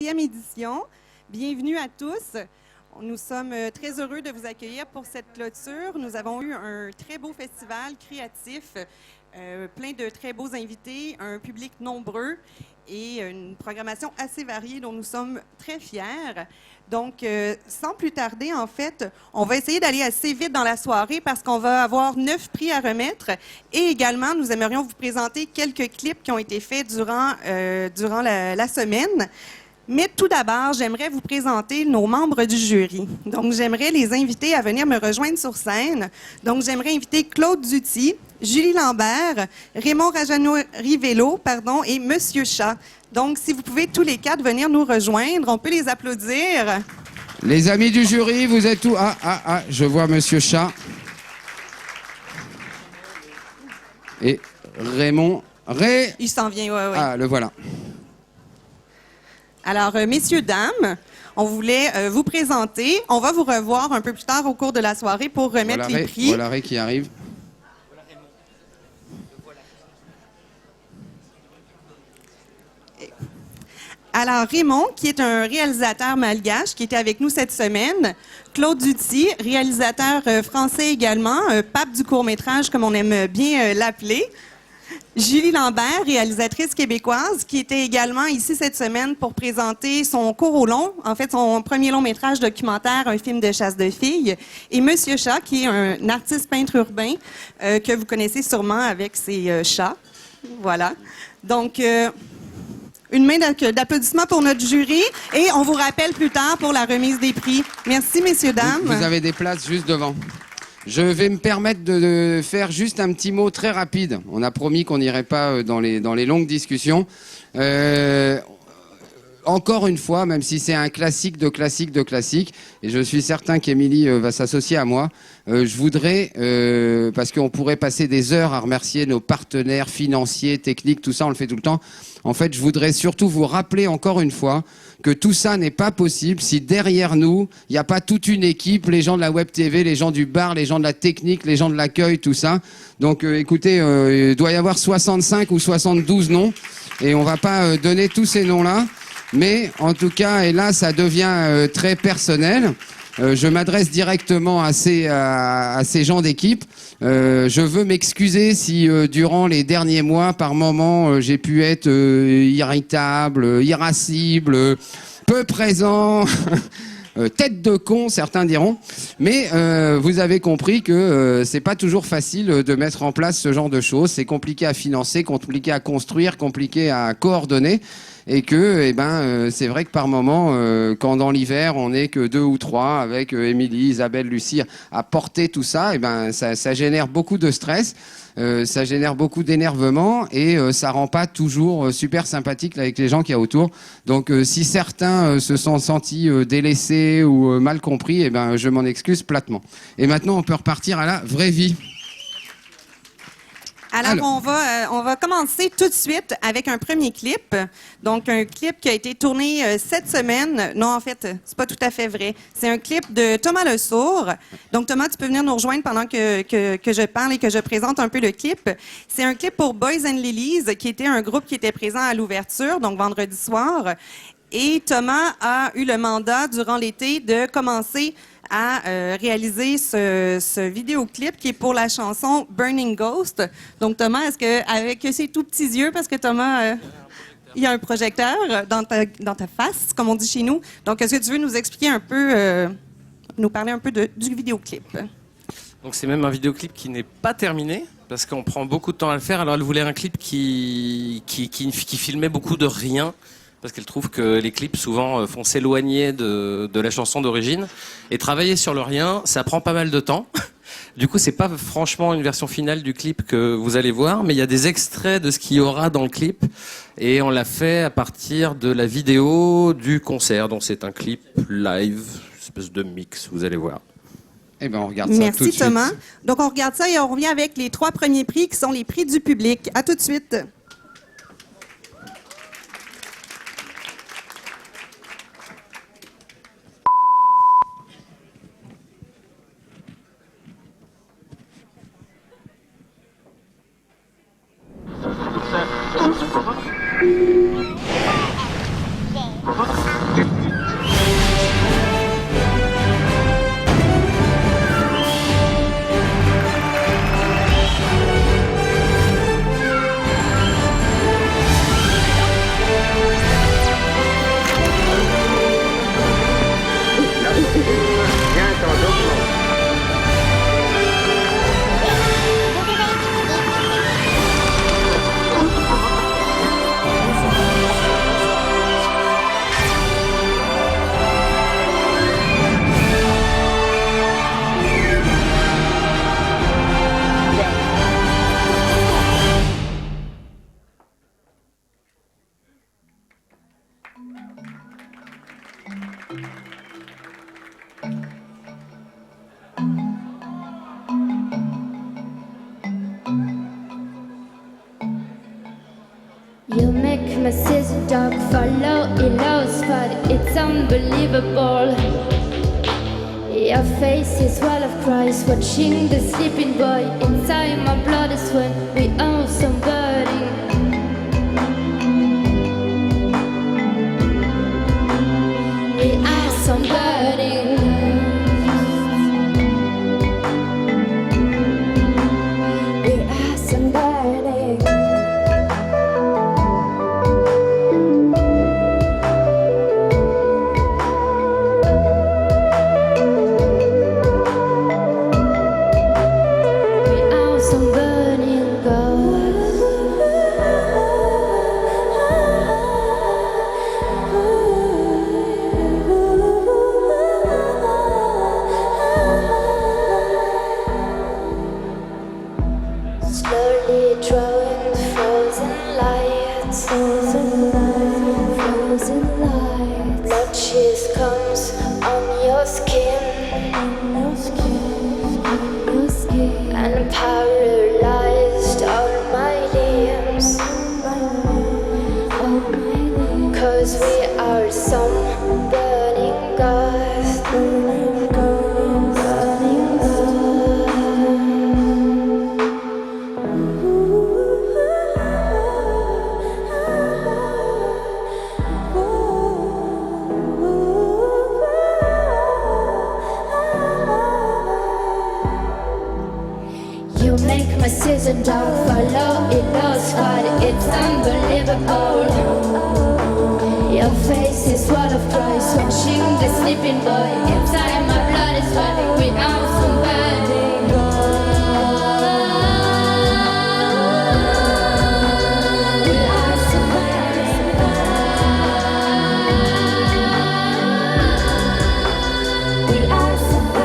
4e édition. Bienvenue à tous. Nous sommes très heureux de vous accueillir pour cette clôture. Nous avons eu un très beau festival créatif, plein de très beaux invités, un public nombreux et une programmation assez variée dont nous sommes très fiers. Donc, sans plus tarder, en fait, on va essayer d'aller assez vite dans la soirée parce qu'on va avoir 9 prix à remettre. Et également, nous aimerions vous présenter quelques clips qui ont été faits durant la semaine. Mais tout d'abord, j'aimerais vous présenter nos membres du jury. Donc, j'aimerais les inviter à venir me rejoindre sur scène. Donc, j'aimerais inviter Claude Duty, Julie Lambert, Raymond Rajano-Rivello, et Monsieur Chat. Donc, si vous pouvez tous les quatre venir nous rejoindre, on peut les applaudir. Les amis du jury, vous êtes où? Je vois Monsieur Chat. Et Raymond. Il s'en vient, oui. Ah, le voilà. Alors, messieurs, dames, on voulait vous présenter. On va vous revoir un peu plus tard au cours de la soirée pour remettre les prix. Voilà Ray qui arrive. Alors, Raymond, qui est un réalisateur malgache, qui était avec nous cette semaine. Claude Duty, réalisateur français également, pape du court-métrage, comme on aime bien l'appeler. Julie Lambert, réalisatrice québécoise, qui était également ici cette semaine pour présenter son court au long, en fait son premier long-métrage documentaire, un film de chasse de filles. Et Monsieur Chat, qui est un artiste peintre urbain que vous connaissez sûrement avec ses chats. Voilà. Donc, une main d'applaudissements pour notre jury et on vous rappelle plus tard pour la remise des prix. Merci, messieurs, dames. Vous avez des places juste devant. Je vais me permettre de faire juste un petit mot très rapide. On a promis qu'on n'irait pas dans les longues discussions. Encore une fois, même si c'est un classique de classique de classique, et je suis certain qu'Émilie va s'associer à moi, je voudrais, parce qu'on pourrait passer des heures à remercier nos partenaires financiers, techniques, tout ça, on le fait tout le temps. En fait, je voudrais surtout vous rappeler encore une fois que tout ça n'est pas possible si derrière nous, il n'y a pas toute une équipe, les gens de la Web TV, les gens du bar, les gens de la technique, les gens de l'accueil, tout ça. Donc écoutez, il doit y avoir 65 ou 72 noms, et on va pas donner tous ces noms-là. Mais en tout cas, et là, ça devient très personnel. Je m'adresse directement à ces gens d'équipe. Je veux m'excuser si durant les derniers mois, par moments, j'ai pu être irritable, irascible, peu présent, tête de con, certains diront. Mais vous avez compris que c'est pas toujours facile de mettre en place ce genre de choses. C'est compliqué à financer, compliqué à construire, compliqué à coordonner. Et que, c'est vrai que par moment, quand dans l'hiver, on n'est que 2 ou 3 avec Émilie, Isabelle, Lucie, à porter tout ça, ça génère beaucoup de stress, ça génère beaucoup d'énervement et ça rend pas toujours super sympathique avec les gens qu'il y a autour. Donc, si certains se sont sentis délaissés ou mal compris, je m'en excuse platement. Et maintenant, on peut repartir à la vraie vie. Alors, on va commencer tout de suite avec un premier clip. Donc, un clip qui a été tourné cette semaine. Non, en fait, c'est pas tout à fait vrai. C'est un clip de Thomas Le Sourd. Donc, Thomas, tu peux venir nous rejoindre pendant que je parle et que je présente un peu le clip. C'est un clip pour Boys and Lilies, qui était un groupe qui était présent à l'ouverture, donc vendredi soir. Et Thomas a eu le mandat, durant l'été, de commencer à réaliser ce vidéoclip qui est pour la chanson Burning Ghost. Donc, Thomas, est-ce que, avec ses tout petits yeux, parce que Thomas, il y a un projecteur dans ta face, comme on dit chez nous. Donc, est-ce que tu veux nous expliquer un peu, nous parler un peu du vidéoclip? Donc, c'est même un vidéoclip qui n'est pas terminé, parce qu'on prend beaucoup de temps à le faire. Alors, elle voulait un clip qui filmait beaucoup de rien, parce qu'elle trouve que les clips souvent font s'éloigner de la chanson d'origine. Et travailler sur le rien, ça prend pas mal de temps. Du coup, c'est pas franchement une version finale du clip que vous allez voir, mais il y a des extraits de ce qu'il y aura dans le clip. Et on l'a fait à partir de la vidéo du concert. Donc c'est un clip live, une espèce de mix, vous allez voir. Eh ben, on regarde ça. Merci tout de suite. Thomas. Donc on regarde ça et on revient avec les 3 premiers prix qui sont les prix du public. À tout de suite. my scissor dog follow Elo's but it's unbelievable. Your face is full of cries, watching the sleeping boy. Inside my blood is when we owe somebody. We are somebody. We are somebody. Scissor dog follow Elo's but it's unbelievable. Your face is full of cries, watching the sleeping boy. Inside my blood is running, we are somebody. We are somebody. We are somebody.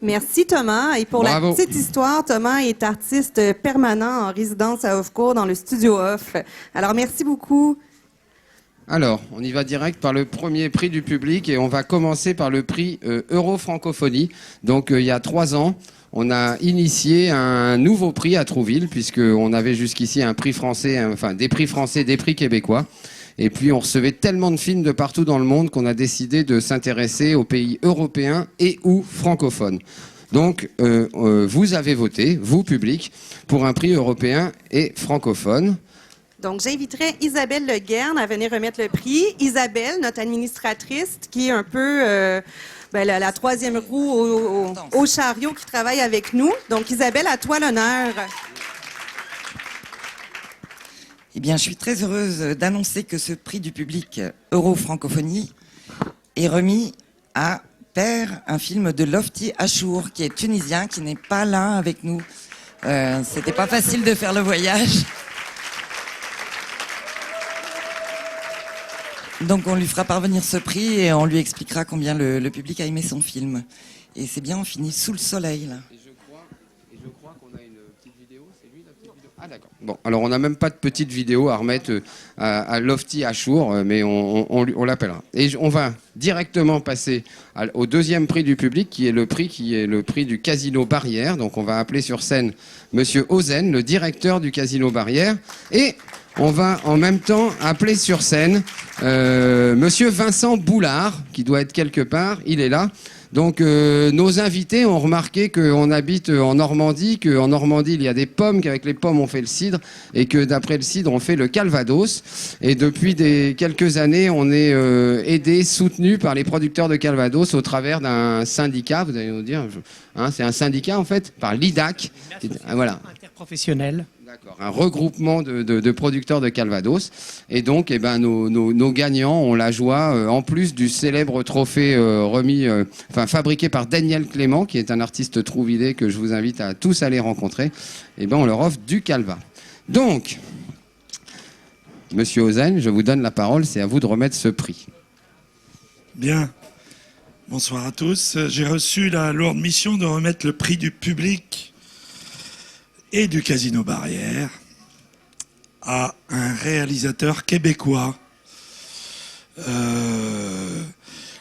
Merci Thomas. Et pour Bravo. la petite histoire, Thomas est artiste permanent en résidence à Off-Court dans le studio Off. Alors merci beaucoup. Alors, on y va direct par le premier prix du public et on va commencer par le prix Eurofrancophonie. Donc il y a 3 ans, on a initié un nouveau prix à Trouville puisqu'on avait jusqu'ici un prix français, enfin des prix français, des prix québécois. Et puis on recevait tellement de films de partout dans le monde qu'on a décidé de s'intéresser aux pays européens et ou francophones. Donc vous avez voté, vous public, pour un prix européen et francophone. Donc j'inviterai Isabelle Le Guern à venir remettre le prix. Isabelle, notre administratrice, qui est un peu la troisième roue au chariot qui travaille avec nous. Donc Isabelle, à toi l'honneur. Eh bien, je suis très heureuse d'annoncer que ce prix du public Eurofrancophonie est remis à Père, un film de Lofty Achour, qui est tunisien, qui n'est pas là avec nous. C'était pas facile de faire le voyage. Donc, on lui fera parvenir ce prix et on lui expliquera combien le public a aimé son film. Et c'est bien, on finit sous le soleil, là. Je crois qu'on a une petite vidéo. C'est lui la petite vidéo ? Ah d'accord. Bon, alors on n'a même pas de petite vidéo à remettre à Lofty Achour, mais on l'appellera. Et on va directement passer au deuxième prix du public, qui est le prix du Casino Barrière. Donc on va appeler sur scène Monsieur Ozen, le directeur du Casino Barrière, et on va en même temps appeler sur scène Monsieur Vincent Boulard, qui doit être quelque part. Il est là. Donc nos invités ont remarqué qu'on habite en Normandie, qu'en Normandie il y a des pommes, qu'avec les pommes on fait le cidre et que d'après le cidre on fait le calvados. Et depuis quelques années on est aidé, soutenu par les producteurs de calvados au travers d'un syndicat, vous allez nous dire, c'est un syndicat en fait, par l'IDAC. Voilà. Interprofessionnel. D'accord, un regroupement de producteurs de calvados. Et donc, nos gagnants ont la joie, en plus du célèbre trophée fabriqué par Daniel Clément, qui est un artiste trouvillet que je vous invite à tous aller rencontrer. On leur offre du calva. Donc, Monsieur Ozen, je vous donne la parole. C'est à vous de remettre ce prix. Bien. Bonsoir à tous. J'ai reçu la lourde mission de remettre le prix du public et du Casino Barrière à un réalisateur québécois.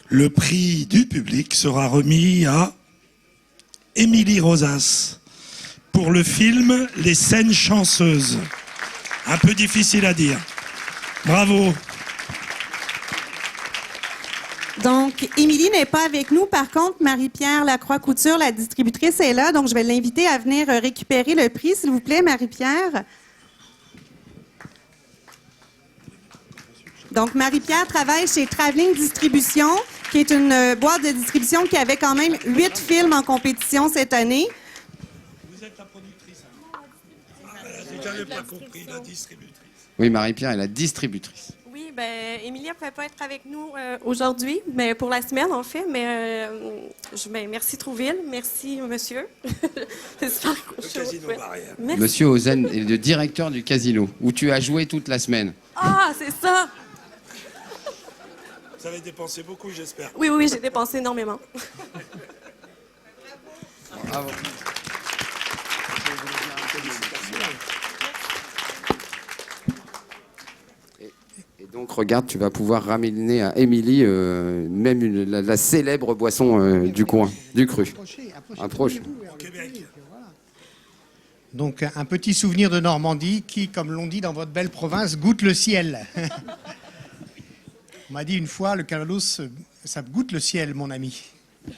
Le prix du public sera remis à Émilie Rosas pour le film Les Scènes chanceuses. Un peu difficile à dire. Bravo. Donc, Émilie n'est pas avec nous. Par contre, Marie-Pierre Lacroix-Couture, la distributrice, est là. Donc, je vais l'inviter à venir récupérer le prix, s'il vous plaît, Marie-Pierre. Donc, Marie-Pierre travaille chez Travelling Distribution, qui est une boîte de distribution qui avait quand même 8 films en compétition cette année. Vous êtes la productrice. J'avais pas compris, la distributrice. Oui, Marie-Pierre est la distributrice. Oui, Émilie ne pouvait pas être avec nous aujourd'hui, mais pour la semaine, en fait. Mais merci Trouville, merci monsieur. C'est super cool. Le Casino Barrière. Merci. Monsieur Ozen est le directeur du casino, où tu as joué toute la semaine. Ah, c'est ça! Vous avez dépensé beaucoup, j'espère. Oui, j'ai dépensé énormément. Bravo. Donc regarde, tu vas pouvoir ramener à Émilie la célèbre boisson du coin, du cru. Approche. Au Québec. Donc un petit souvenir de Normandie qui, comme l'on dit dans votre belle province, goûte le ciel. On m'a dit une fois, le calvados, ça goûte le ciel, mon ami. Oui,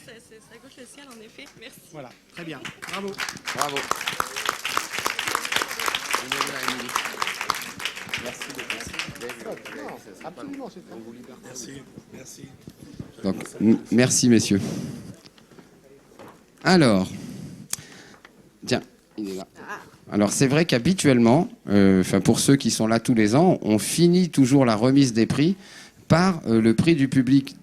ça goûte le ciel, en effet. Merci. Voilà, très bien. Bravo. Bravo. Merci Absolument, c'est Merci. Donc, merci, messieurs. Alors, tiens, il est là. Alors, c'est vrai qu'habituellement, pour ceux qui sont là tous les ans, on finit toujours la remise des prix par le prix du public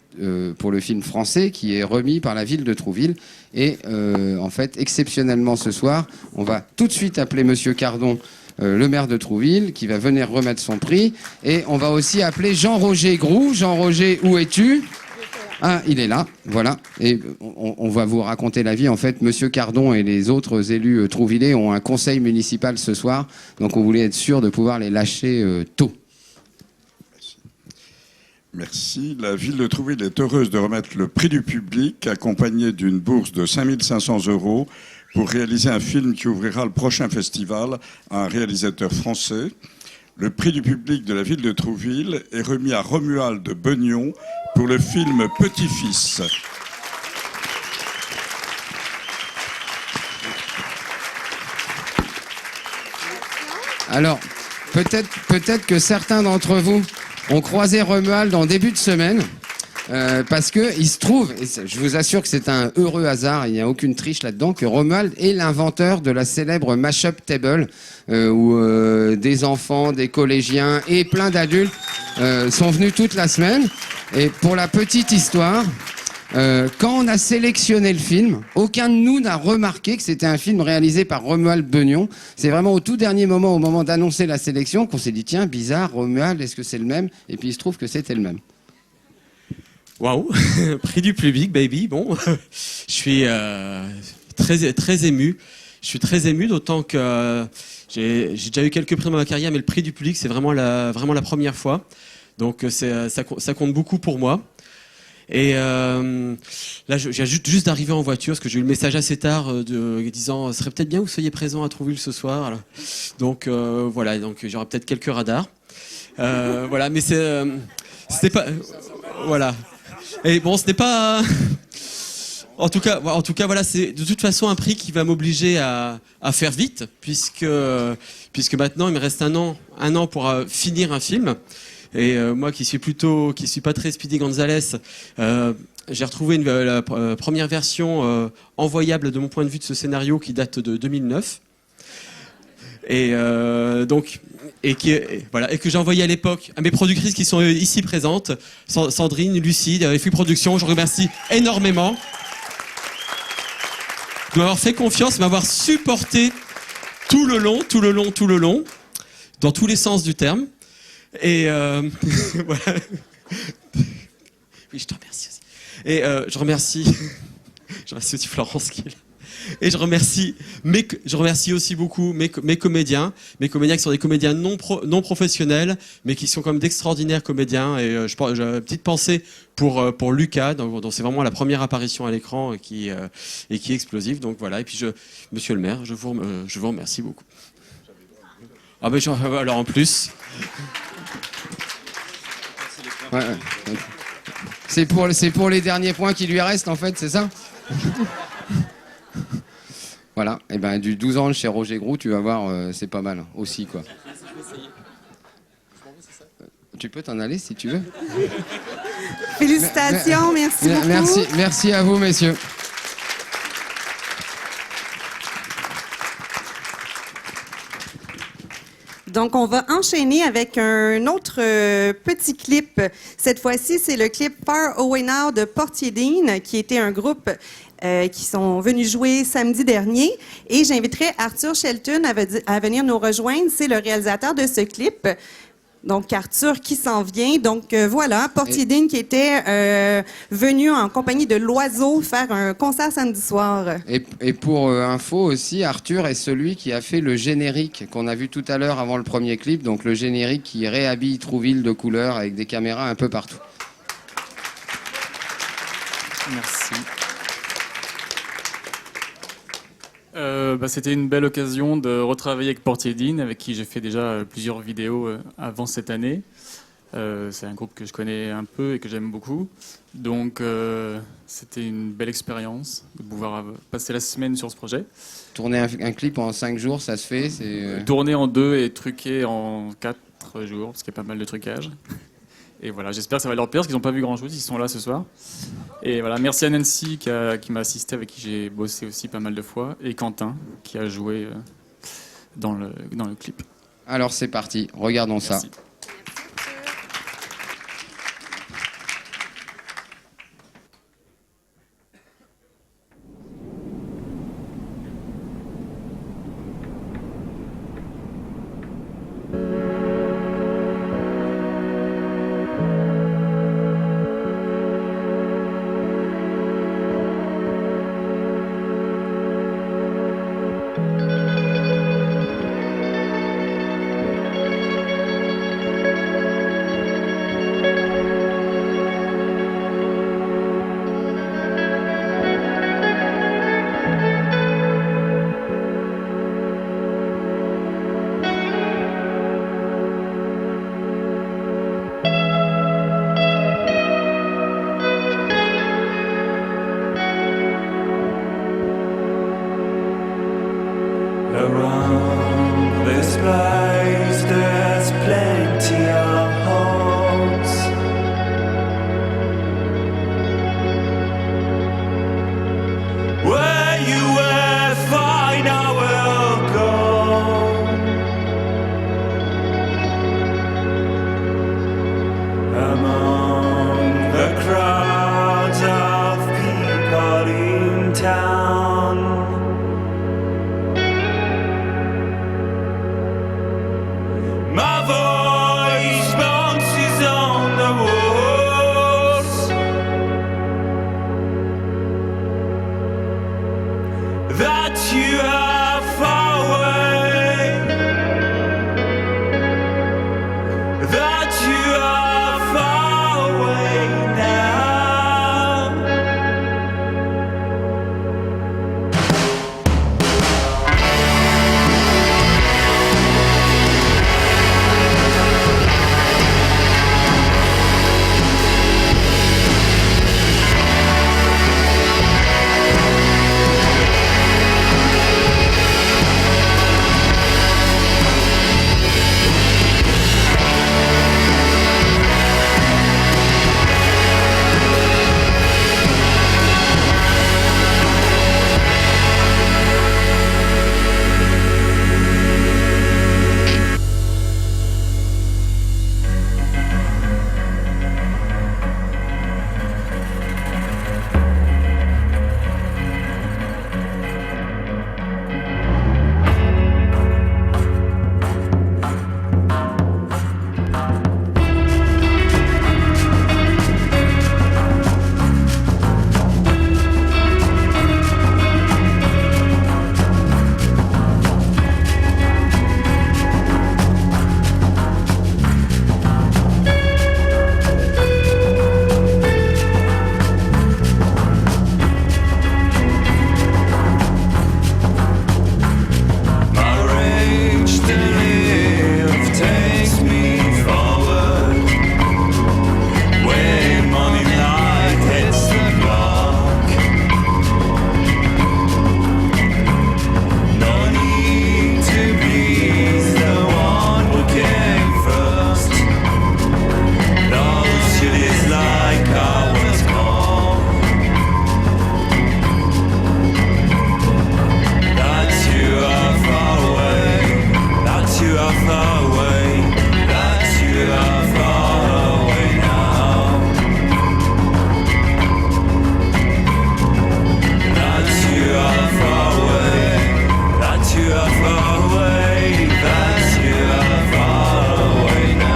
pour le film français qui est remis par la ville de Trouville. Et en fait, exceptionnellement ce soir, on va tout de suite appeler Monsieur Cardon, le maire de Trouville, qui va venir remettre son prix. Et on va aussi appeler Jean-Roger Groux. Jean-Roger, où es-tu ? Ah, il est là, voilà. Et on va vous raconter la vie. En fait, Monsieur Cardon et les autres élus trouvillais ont un conseil municipal ce soir. Donc on voulait être sûr de pouvoir les lâcher tôt. Merci. La ville de Trouville est heureuse de remettre le prix du public, accompagné d'une bourse de 5 500 € pour réaliser un film qui ouvrira le prochain festival à un réalisateur français. Le prix du public de la ville de Trouville est remis à Romuald de Beugnon pour le film Petit-Fils. Alors, peut-être que certains d'entre vous ont croisé Romuald en début de semaine. Parce que il se trouve, et je vous assure que c'est un heureux hasard, il n'y a aucune triche là-dedans, que Romuald est l'inventeur de la célèbre Mash-up Table, où des enfants, des collégiens et plein d'adultes sont venus toute la semaine. Et pour la petite histoire, quand on a sélectionné le film, aucun de nous n'a remarqué que c'était un film réalisé par Romuald Beugnon. C'est vraiment au tout dernier moment, au moment d'annoncer la sélection, qu'on s'est dit, tiens, bizarre, Romuald, est-ce que c'est le même ? Et puis il se trouve que c'était le même. Waouh, prix du public, baby. Bon, je suis très ému. Je suis très ému, d'autant que j'ai déjà eu quelques prix dans ma carrière, mais le prix du public, c'est vraiment la première fois. Donc ça compte beaucoup pour moi. Et là, j'ai juste d'arriver en voiture, parce que j'ai eu le message assez tard disant, ce serait peut-être bien que vous soyez présent à Trouville ce soir. Alors, donc voilà, donc j'aurai peut-être quelques radars. Voilà, mais c'était pas, voilà. Et bon, ce n'est pas En tout cas, voilà, c'est de toute façon un prix qui va m'obliger à faire vite, puisque maintenant il me reste un an pour finir un film. Et moi qui suis pas très Speedy Gonzales, j'ai retrouvé la première version envoyable de mon point de vue de ce scénario qui date de 2009. Et que j'ai envoyé à l'époque à mes productrices qui sont ici présentes, Sandrine, Lucie, FU Productions. Je vous remercie énormément de m'avoir fait confiance, m'avoir supporté tout le long, dans tous les sens du terme. Et voilà. Oui, je te remercie aussi. Et je remercie aussi Florence qui est là. Et je remercie aussi beaucoup mes comédiens qui sont des comédiens non professionnels, mais qui sont quand même d'extraordinaires comédiens. Et j'ai une petite pensée pour Lucas, dont c'est vraiment la première apparition à l'écran et qui est explosive. Donc voilà. Et puis Monsieur le maire, je vous remercie beaucoup. Ah ben alors en plus. Ouais. C'est pour les derniers points qui lui restent en fait, c'est ça? Voilà, et ben du 12 ans chez Roger Groux, tu vas voir, c'est pas mal aussi quoi. Tu peux t'en aller si tu veux. Félicitations, merci beaucoup. Merci à vous messieurs. Donc, on va enchaîner avec un autre petit clip. Cette fois-ci, c'est le clip Far Away Now de Portier Dean, qui était un groupe qui sont venus jouer samedi dernier. Et j'inviterai Arthur Shelton à venir nous rejoindre. C'est le réalisateur de ce clip. Donc, Arthur qui s'en vient. Donc, voilà, Portier Dean qui était venu en compagnie de L'Oiseau faire un concert samedi soir. Et pour info aussi, Arthur est celui qui a fait le générique qu'on a vu tout à l'heure avant le premier clip. Donc, le générique qui réhabille Trouville de couleurs avec des caméras un peu partout. Merci. C'était une belle occasion de retravailler avec Portier Dean, avec qui j'ai fait déjà plusieurs vidéos avant cette année. C'est un groupe que je connais un peu et que j'aime beaucoup. Donc c'était une belle expérience de pouvoir passer la semaine sur ce projet. Tourner un clip en 5 jours, ça se fait Tourner en 2 et truquer en 4 jours, parce qu'il y a pas mal de trucage. Et voilà, j'espère que ça va leur plaire, parce qu'ils n'ont pas vu grand-chose, ils sont là ce soir. Et voilà, merci à Nancy qui m'a assisté, avec qui j'ai bossé aussi pas mal de fois, et Quentin qui a joué dans le clip. Alors c'est parti, regardons ça. far away, that you are far away now. That you are far away, that you are far away, that you are far away now.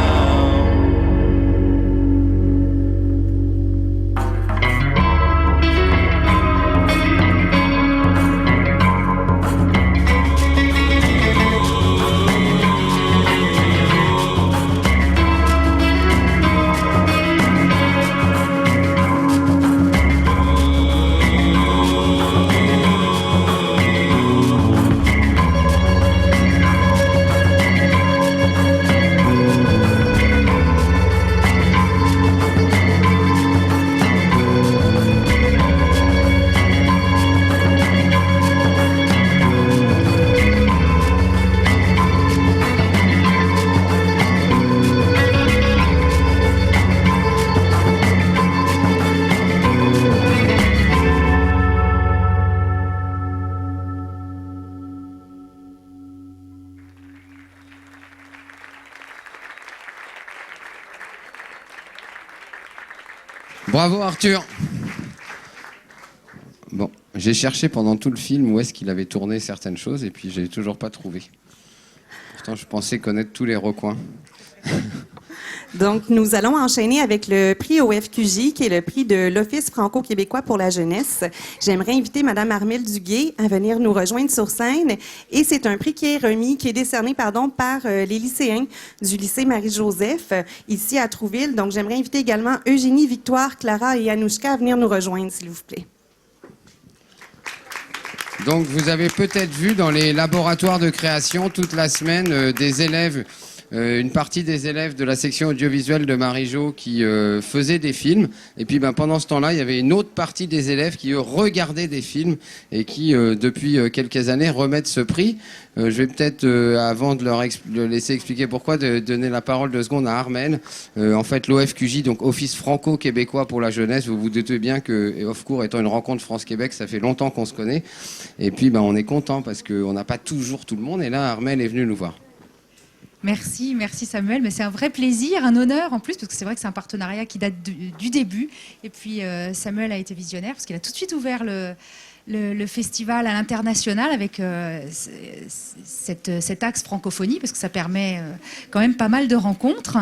Bravo Arthur. Bon, j'ai cherché pendant tout le film où est-ce qu'il avait tourné certaines choses et puis j'ai toujours pas trouvé. Pourtant, je pensais connaître tous les recoins. Donc, nous allons enchaîner avec le prix OFQJ, qui est le prix de l'Office franco-québécois pour la jeunesse. J'aimerais inviter Mme Armelle Duguay à venir nous rejoindre sur scène. Et c'est un prix qui est décerné par les lycéens du lycée Marie-Joseph, ici à Trouville. Donc, j'aimerais inviter également Eugénie, Victoire, Clara et Anouchka à venir nous rejoindre, s'il vous plaît. Donc, vous avez peut-être vu dans les laboratoires de création toute la semaine des élèves, une partie des élèves de la section audiovisuelle de Marie-Jo qui faisaient des films. Et puis pendant ce temps-là, il y avait une autre partie des élèves qui, eux, regardaient des films et qui, depuis quelques années, remettent ce prix. Je vais peut-être, avant de leur laisser expliquer pourquoi, de donner la parole 2 secondes à Armelle. En fait, l'OFQJ, donc Office franco-québécois pour la jeunesse, vous vous doutez bien que OFCourt étant une rencontre France-Québec, ça fait longtemps qu'on se connaît. Et puis, on est content parce qu'on n'a pas toujours tout le monde. Et là, Armelle est venue nous voir. Merci Samuel, mais c'est un vrai plaisir, un honneur en plus, parce que c'est vrai que c'est un partenariat qui date du début. Et puis Samuel a été visionnaire, parce qu'il a tout de suite ouvert le festival à l'international avec cet axe francophonie, parce que ça permet quand même pas mal de rencontres.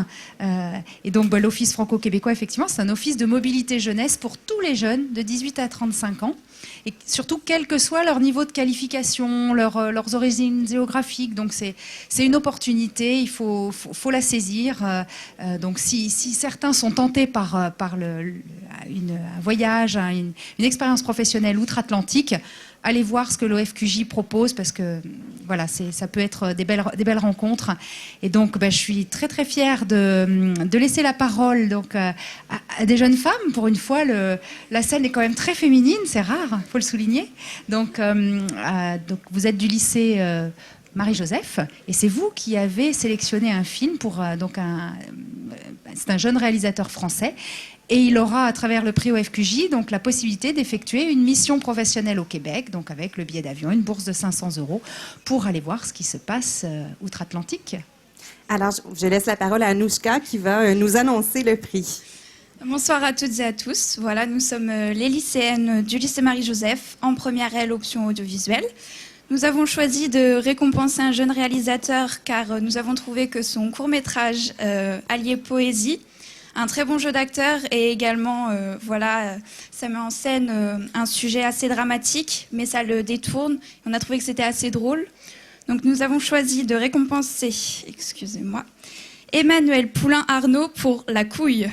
Et donc l'Office franco-québécois, effectivement, c'est un office de mobilité jeunesse pour tous les jeunes de 18 à 35 ans. Et surtout, quel que soit leur niveau de qualification, leurs origines géographiques. Donc, c'est une opportunité, il faut la saisir. Donc, si certains sont tentés par un voyage, une expérience professionnelle outre-Atlantique, allez voir ce que l'OFQJ propose, parce que voilà, ça peut être des belles rencontres. Et donc, je suis très très fière de laisser la parole donc à des jeunes femmes. Pour une fois, la scène est quand même très féminine, c'est rare, faut le souligner. Donc vous êtes du lycée Marie-Joseph, et c'est vous qui avez sélectionné un film pour c'est un jeune réalisateur français. Et il aura, à travers le prix OFQJ, donc la possibilité d'effectuer une mission professionnelle au Québec, donc avec le billet d'avion, une bourse de 500 € pour aller voir ce qui se passe outre-Atlantique. Alors, je laisse la parole à Anouchka qui va nous annoncer le prix. Bonsoir à toutes et à tous. Voilà, nous sommes les lycéennes du lycée Marie-Joseph en première L option audiovisuelle. Nous avons choisi de récompenser un jeune réalisateur car nous avons trouvé que son court-métrage alliait poésie, un très bon jeu d'acteur et également, ça met en scène un sujet assez dramatique, mais ça le détourne. On a trouvé que c'était assez drôle. Donc nous avons choisi de récompenser, Emmanuel Poulain-Arnaud pour La Couille.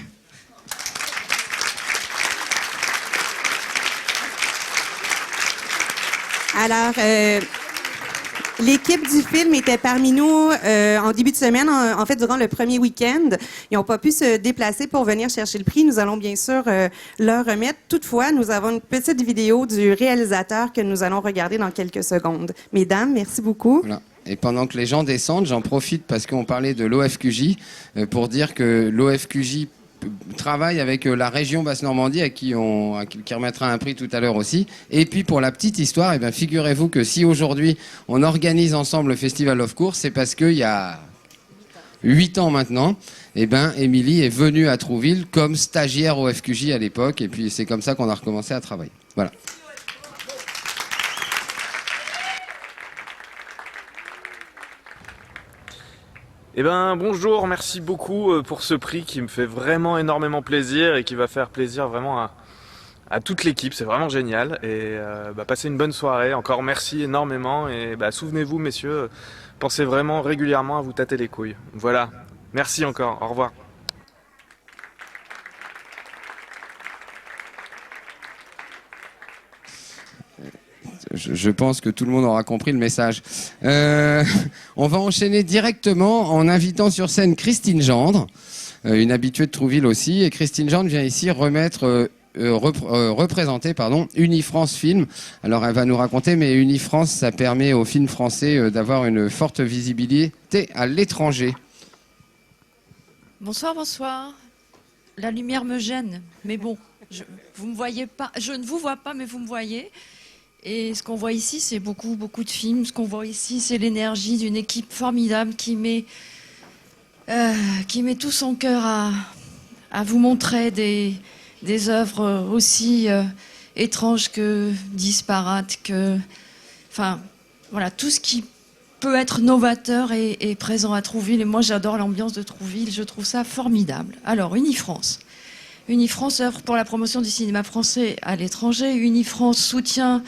Alors, l'équipe du film était parmi nous en début de semaine, en fait, durant le premier week-end. Ils n'ont pas pu se déplacer pour venir chercher le prix. Nous allons bien sûr leur remettre. Toutefois, nous avons une petite vidéo du réalisateur que nous allons regarder dans quelques secondes. Mesdames, merci beaucoup. Voilà. Et pendant que les gens descendent, j'en profite parce qu'on parlait de l'OFQJ pour dire que l'OFQJ travaille avec la région Basse-Normandie qui remettra un prix tout à l'heure aussi. Et puis pour la petite histoire, figurez-vous que si aujourd'hui on organise ensemble le Festival OFCourt, c'est parce qu'il y a 8 ans maintenant, eh ben, Émilie est venue à Trouville comme stagiaire au FQJ à l'époque, et puis c'est comme ça qu'on a recommencé à travailler. Voilà. Eh ben bonjour, merci beaucoup pour ce prix qui me fait vraiment énormément plaisir et qui va faire plaisir vraiment à toute l'équipe, c'est vraiment génial. Et passez une bonne soirée, encore merci énormément et souvenez-vous messieurs, pensez vraiment régulièrement à vous tâter les couilles. Voilà, merci encore, au revoir. Je pense que tout le monde aura compris le message. On va enchaîner directement en invitant sur scène Christine Gendre, une habituée de Trouville aussi. Et Christine Gendre vient ici représenter Unifrance Film. Alors elle va nous raconter, mais Unifrance, ça permet aux films français d'avoir une forte visibilité à l'étranger. Bonsoir, bonsoir. La lumière me gêne, mais bon, vous me voyez pas. Je ne vous vois pas, mais vous me voyez. Et ce qu'on voit ici, c'est beaucoup de films. Ce qu'on voit ici, c'est l'énergie d'une équipe formidable qui met tout son cœur à vous montrer des œuvres aussi étranges que disparates, enfin, voilà, tout ce qui peut être novateur est présent à Trouville. Et moi, j'adore l'ambiance de Trouville. Je trouve ça formidable. Alors, Unifrance. Unifrance œuvre pour la promotion du cinéma français à l'étranger. Unifrance soutient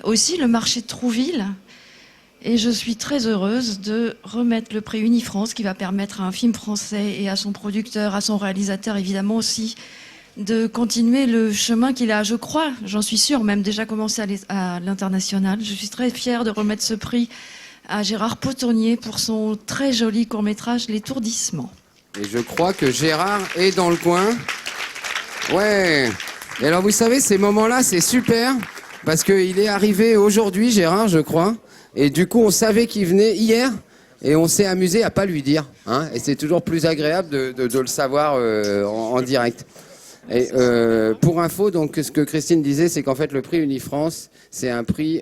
aussi le marché de Trouville. Et je suis très heureuse de remettre le prix Unifrance qui va permettre à un film français et à son producteur, à son réalisateur évidemment aussi, de continuer le chemin qu'il a, je crois, j'en suis sûre, même déjà commencé à l'international. Je suis très fière de remettre ce prix à Gérard Potonnier pour son très joli court-métrage L'étourdissement. Et je crois que Gérard est dans le coin. Ouais. Et alors vous savez, ces moments-là, c'est super. Parce qu'il est arrivé aujourd'hui, Gérard, je crois. Et du coup, on savait qu'il venait hier. Et on s'est amusé à pas lui dire. Hein, et c'est toujours plus agréable de le savoir en direct. Et pour info, donc, ce que Christine disait, c'est qu'en fait, le prix Unifrance, c'est un prix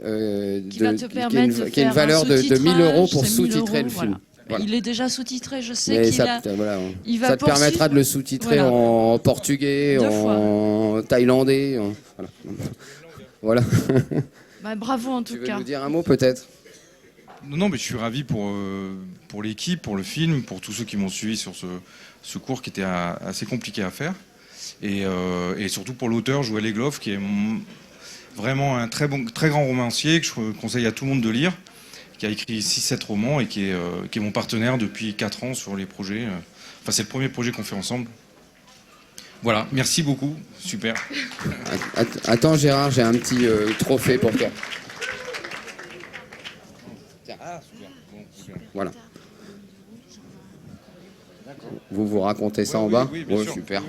qui a une valeur de 1 000 € pour sous-titrer le film. Voilà. Il est déjà sous-titré, je sais qu'il ça, va ça te permettra de le sous-titrer en portugais, en thaïlandais. Voilà. Bravo en tout cas. Tu veux nous dire un mot peut-être ? Non, mais je suis ravi pour l'équipe, pour le film, pour tous ceux qui m'ont suivi sur ce cours qui était assez compliqué à faire. Et surtout pour l'auteur, Joël Egloff, qui est vraiment un très grand romancier que je conseille à tout le monde de lire, qui a écrit 6-7 romans et qui est mon partenaire depuis 4 ans sur les projets. Enfin, c'est le premier projet qu'on fait ensemble. Voilà, merci beaucoup, super. Attends Gérard, j'ai un petit trophée pour toi. Ah, super. Bon, super. Voilà. Vous racontez ça en bas ? Oui, bien sûr. Super.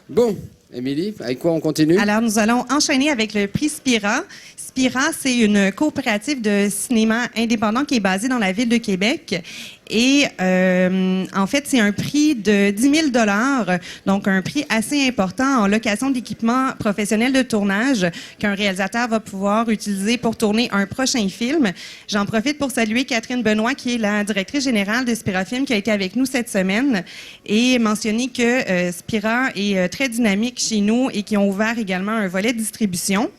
Bon, Émilie, avec quoi on continue ? Alors, nous allons enchaîner avec le prix Spira. Spira, c'est une coopérative de cinéma indépendant qui est basée dans la ville de Québec. Et en fait, c'est un prix de 10 000 $, donc un prix assez important en location d'équipement professionnel de tournage qu'un réalisateur va pouvoir utiliser pour tourner un prochain film. J'en profite pour saluer Catherine Benoît, qui est la directrice générale de Spira Film, qui a été avec nous cette semaine, et mentionner que Spira est très dynamique chez nous et qui ont ouvert également un volet de distribution.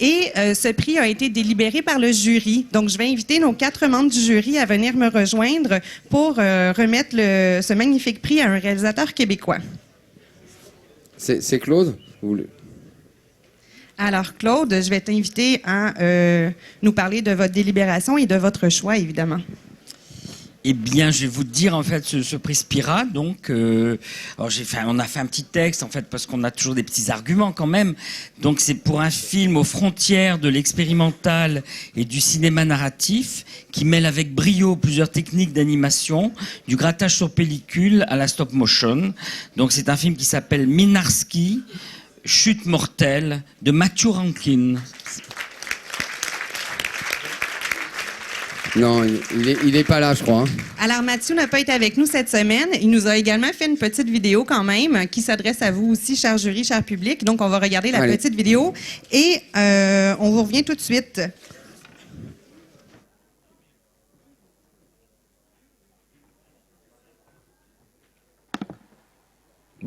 Et ce prix a été délibéré par le jury. Donc, je vais inviter nos 4 membres du jury à venir me rejoindre pour remettre ce magnifique prix à un réalisateur québécois. C'est Claude ? Alors, Claude, je vais t'inviter à nous parler de votre délibération et de votre choix, évidemment. Eh bien, je vais vous dire en fait ce prix Spira. Donc, on a fait un petit texte en fait parce qu'on a toujours des petits arguments quand même. Donc, c'est pour un film aux frontières de l'expérimental et du cinéma narratif qui mêle avec brio plusieurs techniques d'animation, du grattage sur pellicule à la stop motion. Donc, c'est un film qui s'appelle Minarski, Chute mortelle de Matthew Rankin. Non, il est pas là, je crois. Hein. Alors, Mathieu n'a pas été avec nous cette semaine. Il nous a également fait une petite vidéo quand même qui s'adresse à vous aussi, cher jury, cher public. Donc, on va regarder la petite vidéo et on vous revient tout de suite.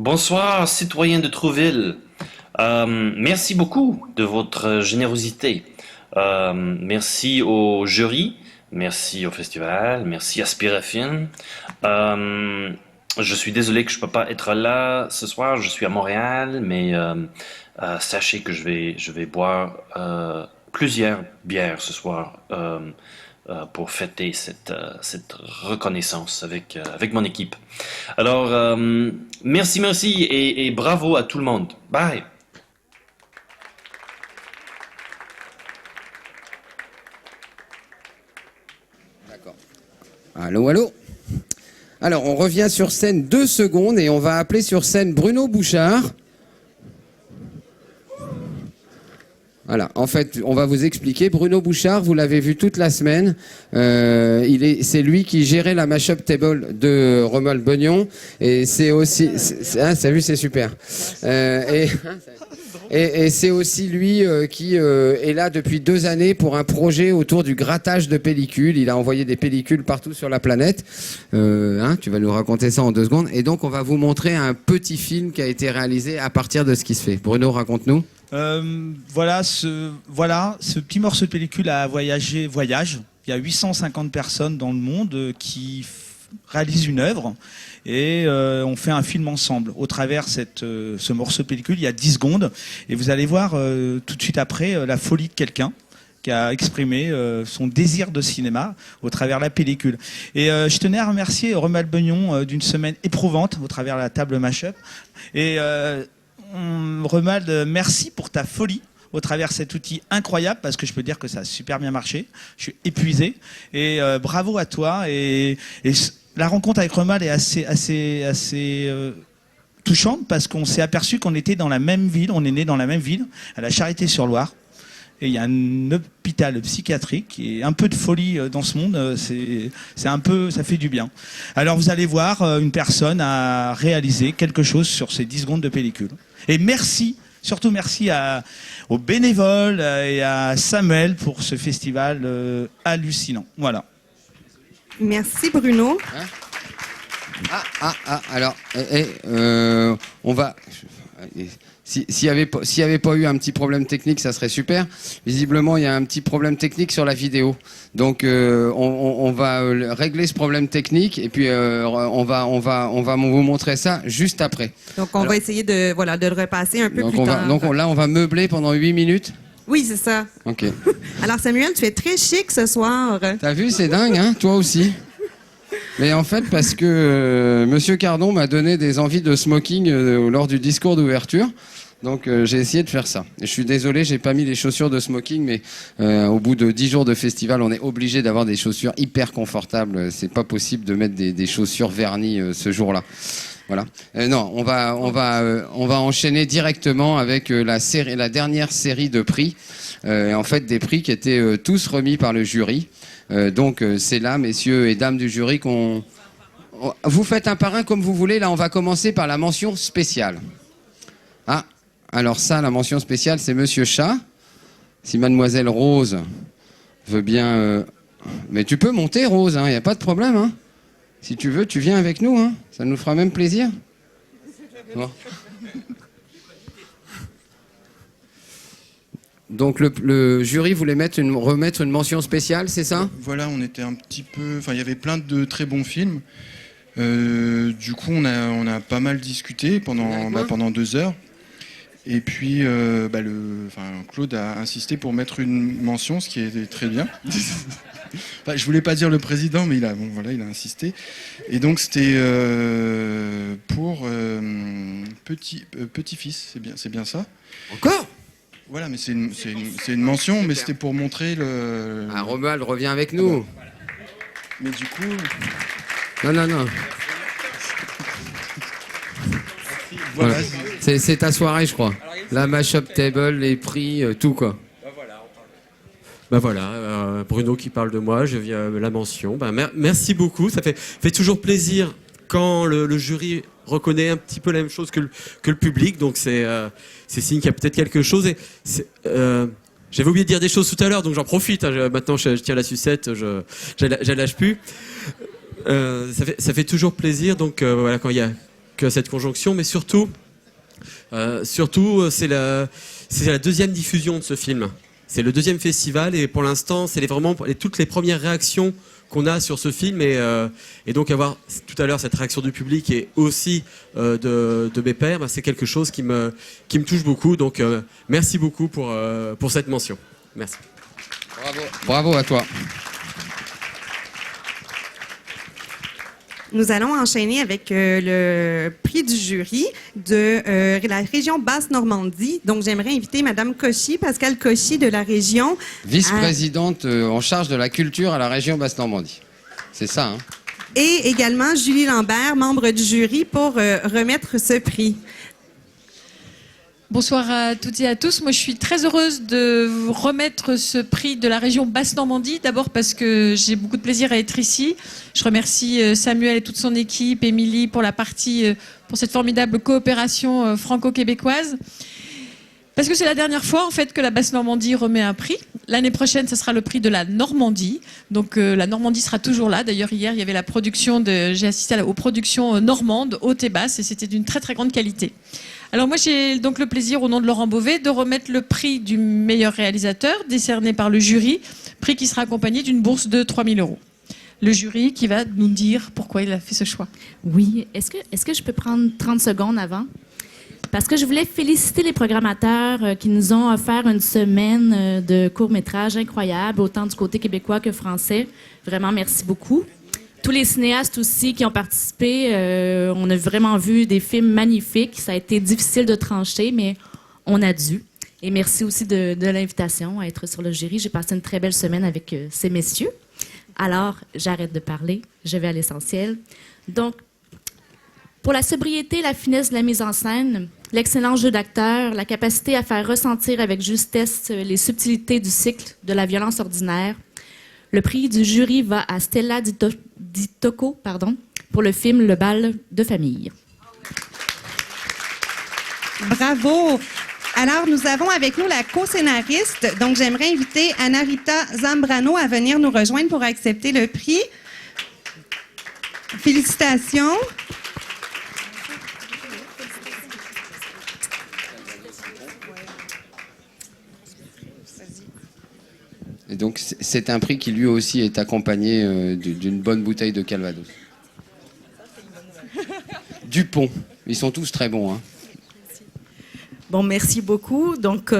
Bonsoir, citoyens de Trouville. Merci beaucoup de votre générosité. Merci au jury, merci au festival, merci à Spirafine. Je suis désolé que je ne peux pas être là ce soir, je suis à Montréal, mais sachez que je vais boire plusieurs bières ce soir pour fêter cette reconnaissance avec mon équipe. Alors, merci et bravo à tout le monde. Bye. Allô, allô. Alors, on revient sur scène 2 secondes et on va appeler sur scène Bruno Bouchard. Voilà, en fait, on va vous expliquer. Bruno Bouchard, vous l'avez vu toute la semaine. C'est lui qui gérait la mashup table de Romuald Begnon. Et c'est aussi... t'as vu, c'est super. Et c'est aussi lui qui est là depuis 2 années pour un projet autour du grattage de pellicules. Il a envoyé des pellicules partout sur la planète. Tu vas nous raconter ça en 2 secondes. Et donc, on va vous montrer un petit film qui a été réalisé à partir de ce qui se fait. Bruno, raconte-nous. Voilà, ce petit morceau de pellicule voyage. Il y a 850 personnes dans le monde qui réalisent une œuvre et on fait un film ensemble. Au travers ce morceau de pellicule, il y a 10 secondes et vous allez voir tout de suite après la folie de quelqu'un qui a exprimé son désir de cinéma au travers la pellicule. Et je tenais à remercier Romuald Begnon d'une semaine éprouvante au travers la table Mashup. Et Romuald, merci pour ta folie au travers cet outil incroyable, parce que je peux dire que ça a super bien marché. Je suis épuisé et bravo à toi. Et la rencontre avec Romuald est assez touchante, parce qu'on s'est aperçu qu'on était dans la même ville, on est né dans la même ville, à la Charité-sur-Loire. Et il y a un hôpital psychiatrique et un peu de folie dans ce monde, c'est un peu, ça fait du bien. Alors vous allez voir, une personne a réalisé quelque chose sur ces 10 secondes de pellicule. Et merci, surtout merci aux bénévoles et à Samuel pour ce festival hallucinant. Voilà. Merci Bruno. Alors, on va... S'il n'y avait pas eu un petit problème technique, ça serait super. Visiblement, il y a un petit problème technique sur la vidéo. Donc, on va régler ce problème technique et puis on va vous montrer ça juste après. Donc, on va essayer de le repasser un peu plus tard. Donc là, on va meubler pendant 8 minutes. Oui, c'est ça. OK. Alors, Samuel, tu es très chic ce soir. T'as vu, c'est dingue, hein? Toi aussi. Mais en fait, parce que Monsieur Cardon m'a donné des envies de smoking lors du discours d'ouverture. Donc j'ai essayé de faire ça. Et je suis désolé, j'ai pas mis les chaussures de smoking, mais au bout de 10 jours de festival, on est obligé d'avoir des chaussures hyper confortables. C'est pas possible de mettre des chaussures vernies ce jour-là. Voilà. Non, on va enchaîner directement avec la dernière série de prix. En fait, des prix qui étaient tous remis par le jury. Donc c'est là, messieurs et dames du jury, vous faites un par un comme vous voulez. Là, on va commencer par la mention spéciale. Alors ça, la mention spéciale, c'est Monsieur Chat. Si Mademoiselle Rose veut bien... Mais tu peux monter, Rose, il n'y a pas de problème. Hein. Si tu veux, tu viens avec nous. Hein. Ça nous fera même plaisir. Bon. Donc le jury voulait remettre une mention spéciale, c'est ça? Voilà, on était un petit peu... Enfin, il y avait plein de très bons films. Du coup, on a pas mal discuté pendant 2 heures. Et puis, Claude a insisté pour mettre une mention, ce qui était très bien. Je voulais pas dire le président, mais il a insisté. Et donc, c'était pour Petit-Fils, c'est bien ça? Encore? Voilà, mais c'est une mention, mais c'était pour montrer le... Romuald revient avec nous. Voilà. Mais du coup... Non. Voilà. C'est ta soirée, je crois. La mashup table, les prix, tout quoi. Bruno qui parle de moi, je viens la mention. Merci beaucoup, ça fait toujours plaisir quand le jury reconnaît un petit peu la même chose que le public, donc c'est signe qu'il y a peut-être quelque chose. J'avais oublié de dire des choses tout à l'heure, donc j'en profite. Maintenant, je tiens la sucette, je la lâche plus. Ça fait toujours plaisir, donc voilà, quand il y a que cette conjonction, mais surtout, c'est la deuxième diffusion de ce film. C'est le deuxième festival et pour l'instant, c'est vraiment toutes les premières réactions qu'on a sur ce film et donc avoir tout à l'heure cette réaction du public et aussi de mes pairs, c'est quelque chose qui me touche beaucoup. Donc merci beaucoup pour cette mention. Merci. Bravo à toi. Nous allons enchaîner avec le prix du jury de la région Basse-Normandie. Donc, j'aimerais inviter Madame Cauchy, Pascale Cauchy de la région. Vice-présidente en charge de la culture à la région Basse-Normandie. C'est ça, hein? Et également Julie Lambert, membre du jury, pour remettre ce prix. Bonsoir à toutes et à tous. Moi, je suis très heureuse de vous remettre ce prix de la région Basse-Normandie. D'abord parce que j'ai beaucoup de plaisir à être ici. Je remercie Samuel et toute son équipe, Émilie pour pour cette formidable coopération franco-québécoise. Parce que c'est la dernière fois, en fait, que la Basse-Normandie remet un prix. L'année prochaine, ce sera le prix de la Normandie. Donc, la Normandie sera toujours là. D'ailleurs, hier, il y avait j'ai assisté aux productions normandes, hautes et basses, et c'était d'une très, très grande qualité. Alors moi, j'ai donc le plaisir, au nom de Laurent Beauvais, de remettre le prix du meilleur réalisateur, décerné par le jury, prix qui sera accompagné d'une bourse de 3 000 €. Le jury qui va nous dire pourquoi il a fait ce choix. Oui. Est-ce que je peux prendre 30 secondes avant? Parce que je voulais féliciter les programmateurs qui nous ont offert une semaine de courts-métrages incroyables, autant du côté québécois que français. Vraiment, merci beaucoup. Tous les cinéastes aussi qui ont participé, on a vraiment vu des films magnifiques. Ça a été difficile de trancher, mais on a dû. Et merci aussi de l'invitation à être sur le jury. J'ai passé une très belle semaine avec ces messieurs. Alors, j'arrête de parler, je vais à l'essentiel. Donc, pour la sobriété, la finesse de la mise en scène, l'excellent jeu d'acteur, la capacité à faire ressentir avec justesse les subtilités du cycle de la violence ordinaire, le prix du jury va à Stella Ditoko, pour le film Le bal de famille. Bravo! Alors, nous avons avec nous la co-scénariste. Donc, j'aimerais inviter Anna-Rita Zambrano à venir nous rejoindre pour accepter le prix. Félicitations. Et donc, c'est un prix qui lui aussi est accompagné d'une bonne bouteille de Calvados. Dupont. Ils sont tous très bons, hein. Bon, merci beaucoup. Donc,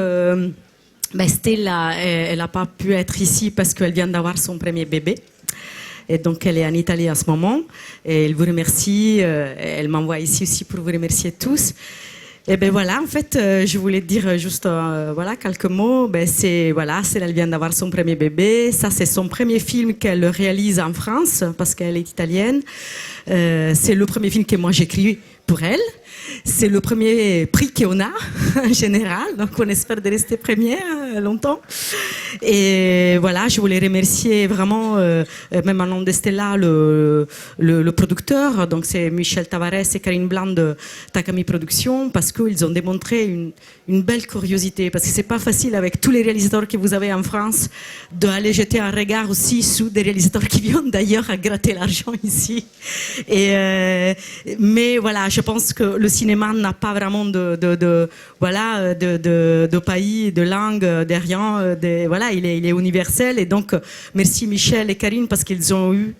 Stella, elle n'a pas pu être ici parce qu'elle vient d'avoir son premier bébé. Et donc, elle est en Italie en ce moment. Et elle vous remercie. Elle m'envoie ici aussi pour vous remercier tous. Et ben voilà, en fait, je voulais dire juste quelques mots. Elle vient d'avoir son premier bébé. Ça, c'est son premier film qu'elle réalise en France parce qu'elle est italienne. C'est le premier film que moi j'écris pour elle. C'est le premier prix qu'on a en général, donc on espère de rester première longtemps. Et voilà, je voulais remercier vraiment, même en nom de Stella, le producteur, donc c'est Michel Tavares et Karine Blanc de Takami Productions, parce qu'ils ont démontré une belle curiosité, parce que c'est pas facile avec tous les réalisateurs que vous avez en France d'aller jeter un regard aussi sur des réalisateurs qui viennent d'ailleurs à gratter l'argent ici. Mais voilà, je pense que le cinéma n'a pas vraiment de pays, de langue, de rien. Il est universel. Et donc, merci Michel et Karine parce qu'ils ont eu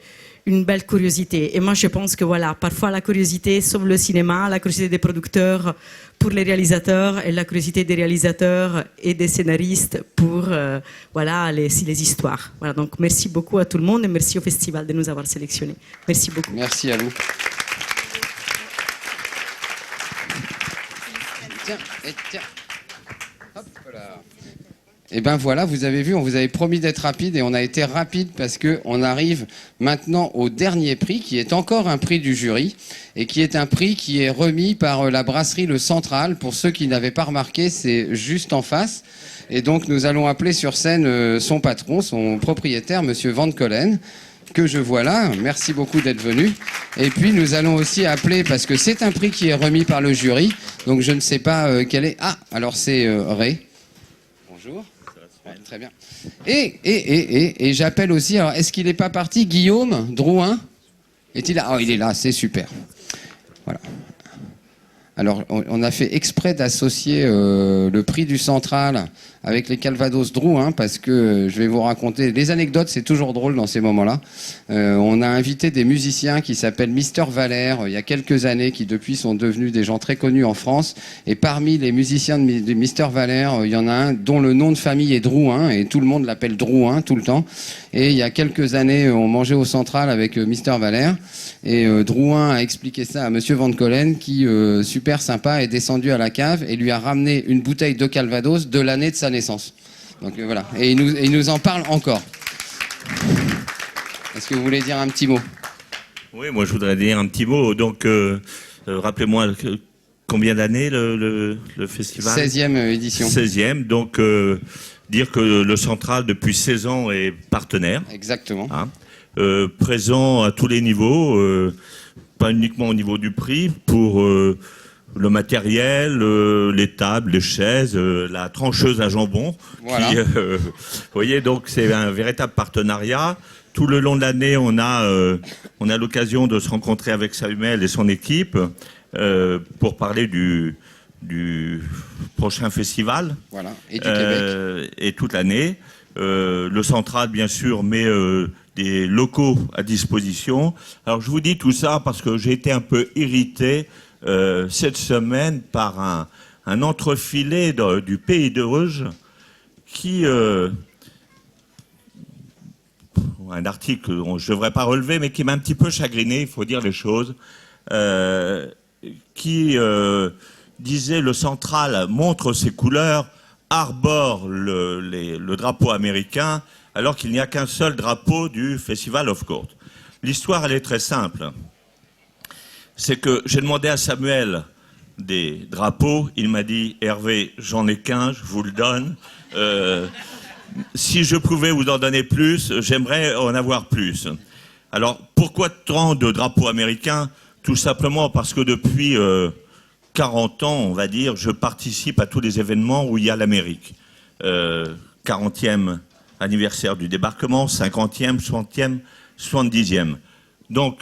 une belle curiosité. Et moi, je pense que parfois la curiosité sauve le cinéma, la curiosité des producteurs pour les réalisateurs et la curiosité des réalisateurs et des scénaristes pour les histoires. Voilà, donc merci beaucoup à tout le monde et merci au festival de nous avoir sélectionnés. Merci beaucoup. Merci à vous. Tiens. Hop là. Et ben voilà, vous avez vu, on vous avait promis d'être rapide et on a été rapide parce qu'on arrive maintenant au dernier prix qui est encore un prix du jury et qui est un prix qui est remis par la brasserie Le Central. Pour ceux qui n'avaient pas remarqué, c'est juste en face. Et donc nous allons appeler sur scène son patron, son propriétaire, Monsieur Van Collen, que je vois là. Merci beaucoup d'être venu. Et puis nous allons aussi appeler, parce que c'est un prix qui est remis par le jury, donc je ne sais pas quel est... Ah, alors c'est Ray. Bonjour. Ouais, très bien. Et j'appelle aussi, alors est-ce qu'il n'est pas parti, Guillaume Drouin? Est-il là? Oh, il est là, c'est super. Voilà. Alors, on a fait exprès d'associer le prix du Central avec les Calvados Drouin, parce que je vais vous raconter les anecdotes, c'est toujours drôle dans ces moments-là. On a invité des musiciens qui s'appellent Mister Valère, il y a quelques années, qui depuis sont devenus des gens très connus en France. Et parmi les musiciens de Mister Valère, il y en a un dont le nom de famille est Drouin, et tout le monde l'appelle Drouin tout le temps. Et il y a quelques années, on mangeait au Central avec Mister Valère, et Drouin a expliqué ça à Monsieur Van Collen, qui, super sympa, est descendu à la cave et lui a ramené une bouteille de Calvados de l'année de sa naissance. Donc voilà, et il nous en parle encore. Est-ce que vous voulez dire un petit mot? Oui, moi je voudrais dire un petit mot. Donc, rappelez-moi combien d'années le festival? 16e édition. 16e, donc dire que le Central depuis 16 ans est partenaire. Exactement. Hein, présent à tous les niveaux, pas uniquement au niveau du prix, pour le matériel, les tables, les chaises, la trancheuse à jambon. Voilà. Vous voyez, donc c'est un véritable partenariat. Tout le long de l'année, on a l'occasion de se rencontrer avec Samuel et son équipe pour parler du prochain festival. Voilà. Et du Québec. Et toute l'année. Le Central, bien sûr, met des locaux à disposition. Alors, je vous dis tout ça parce que j'ai été un peu irrité cette semaine par un entrefilet du Pays de Rouge qui... un article que je ne devrais pas relever, mais qui m'a un petit peu chagriné, il faut dire les choses, qui disait le Central montre ses couleurs, arbore le drapeau américain, alors qu'il n'y a qu'un seul drapeau du Festival of Court. L'histoire, elle est très simple. C'est que j'ai demandé à Samuel des drapeaux, il m'a dit « Hervé, j'en ai qu'un, je vous le donne. Si je pouvais vous en donner plus, j'aimerais en avoir plus. » Alors, pourquoi tant de drapeaux américains? Tout simplement parce que depuis 40 ans, on va dire, je participe à tous les événements où il y a l'Amérique. 40e anniversaire du débarquement, 50e, 60e, 70e. Donc,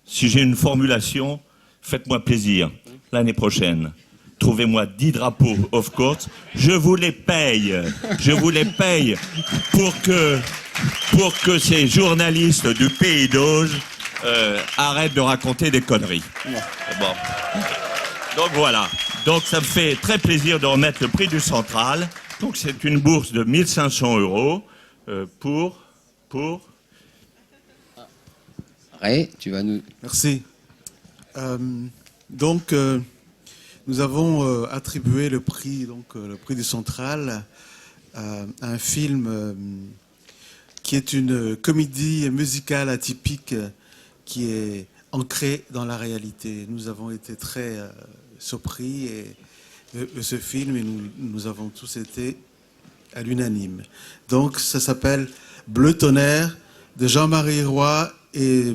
si j'ai une formulation, faites-moi plaisir. L'année prochaine, trouvez-moi 10 drapeaux of court. Je vous les paye. Je vous les paye pour que ces journalistes du Pays d'Auge arrêtent de raconter des conneries. Bon. Donc voilà. Donc ça me fait très plaisir de remettre le prix du Central. Donc c'est une bourse de 1 500 € pour... Ray, tu vas nous... Merci. Donc, nous avons attribué le prix du Central à un film qui est une comédie musicale atypique qui est ancrée dans la réalité. Nous avons été très surpris de ce film et nous avons tous été à l'unanime. Donc, ça s'appelle Bleu Tonnerre de Jean-Marie Roy et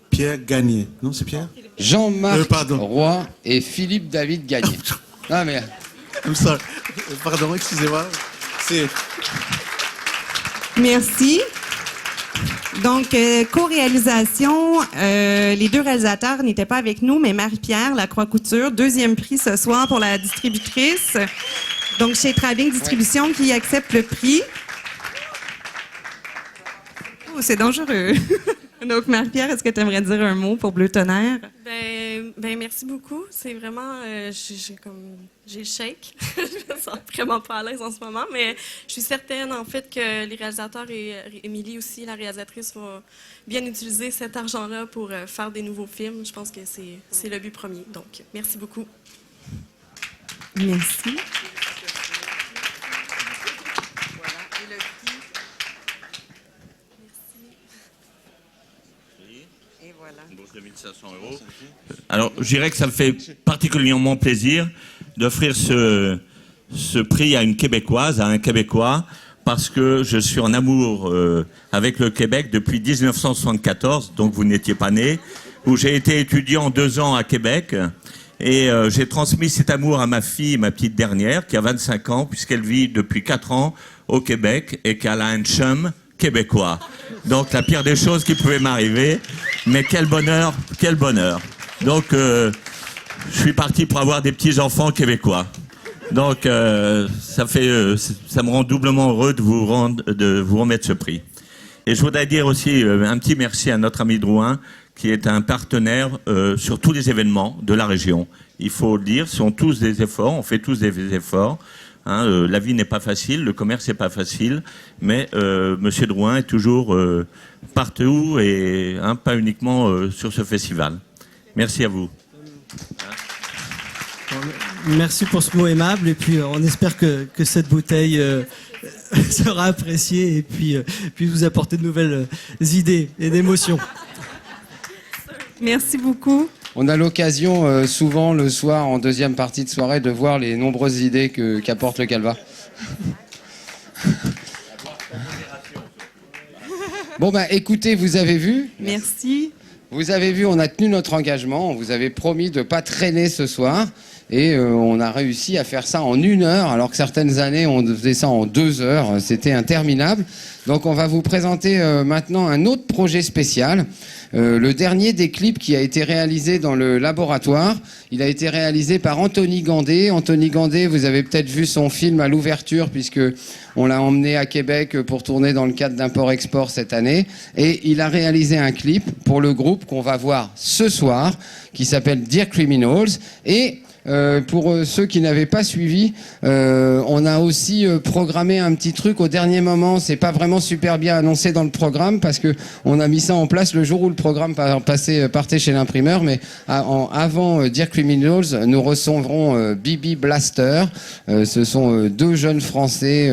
Pierre Gagné. Non, c'est Pierre? Jean-Marc Roy et Philippe David Gagné. Ah, mais... Comme ça. Pardon, excusez-moi. Merci. Donc, co-réalisation, les deux réalisateurs n'étaient pas avec nous, mais Marie-Pierre Lacroix-Couture, 2e prix ce soir pour la distributrice. Donc, chez Traving Distribution qui accepte le prix. Oh, c'est dangereux. Donc, Marie-Pierre, est-ce que tu aimerais dire un mot pour Bleu Tonnerre? Ben merci beaucoup. C'est vraiment... j'ai shake. Je me sens vraiment pas à l'aise en ce moment, mais je suis certaine, en fait, que les réalisateurs et Émilie aussi, la réalisatrice, vont bien utiliser cet argent-là pour faire des nouveaux films. Je pense que c'est le but premier. Donc, merci beaucoup. Merci. Une bourse de 1 500 €. Alors, je dirais que ça me fait particulièrement plaisir d'offrir ce prix à une Québécoise, à un Québécois, parce que je suis en amour avec le Québec depuis 1974, donc vous n'étiez pas né, où j'ai été étudiant 2 ans à Québec, et j'ai transmis cet amour à ma fille, ma petite dernière, qui a 25 ans, puisqu'elle vit depuis 4 ans au Québec, et qu'elle a un chum québécois. Donc la pire des choses qui pouvaient m'arriver, mais quel bonheur, quel bonheur. Donc je suis parti pour avoir des petits-enfants québécois. Donc, ça me rend doublement heureux de vous remettre ce prix. Et je voudrais dire aussi un petit merci à notre ami Drouin, qui est un partenaire sur tous les événements de la région. Il faut le dire, ce sont tous des efforts, on fait tous des efforts. Hein, la vie n'est pas facile, le commerce n'est pas facile, mais Monsieur Drouin est toujours partout et pas uniquement sur ce festival. Merci à vous. Merci pour ce mot aimable et puis on espère que cette bouteille sera appréciée et puis vous apporter de nouvelles idées et d'émotions. Merci beaucoup. On a l'occasion souvent le soir, en deuxième partie de soirée, de voir les nombreuses idées qu'apporte le Calva. Bon, écoutez, vous avez vu. Merci. Vous avez vu, on a tenu notre engagement. On vous avait promis de ne pas traîner ce soir. Et on a réussi à faire ça en 1 heure, alors que certaines années, on faisait ça en 2 heures. C'était interminable. Donc, on va vous présenter maintenant un autre projet spécial. Le dernier des clips qui a été réalisé dans le laboratoire. Il a été réalisé par Anthony Gandé. Anthony Gandé, vous avez peut-être vu son film à l'ouverture, puisque on l'a emmené à Québec pour tourner dans le cadre d'import-export cette année. Et il a réalisé un clip pour le groupe qu'on va voir ce soir, qui s'appelle Dear Criminals. Et pour ceux qui n'avaient pas suivi, on a aussi programmé un petit truc au dernier moment. C'est pas vraiment super bien annoncé dans le programme parce que on a mis ça en place le jour où le programme partait chez l'imprimeur. Mais avant Dear Criminals, nous recevrons Bibi Blaster. Ce sont 2 jeunes Français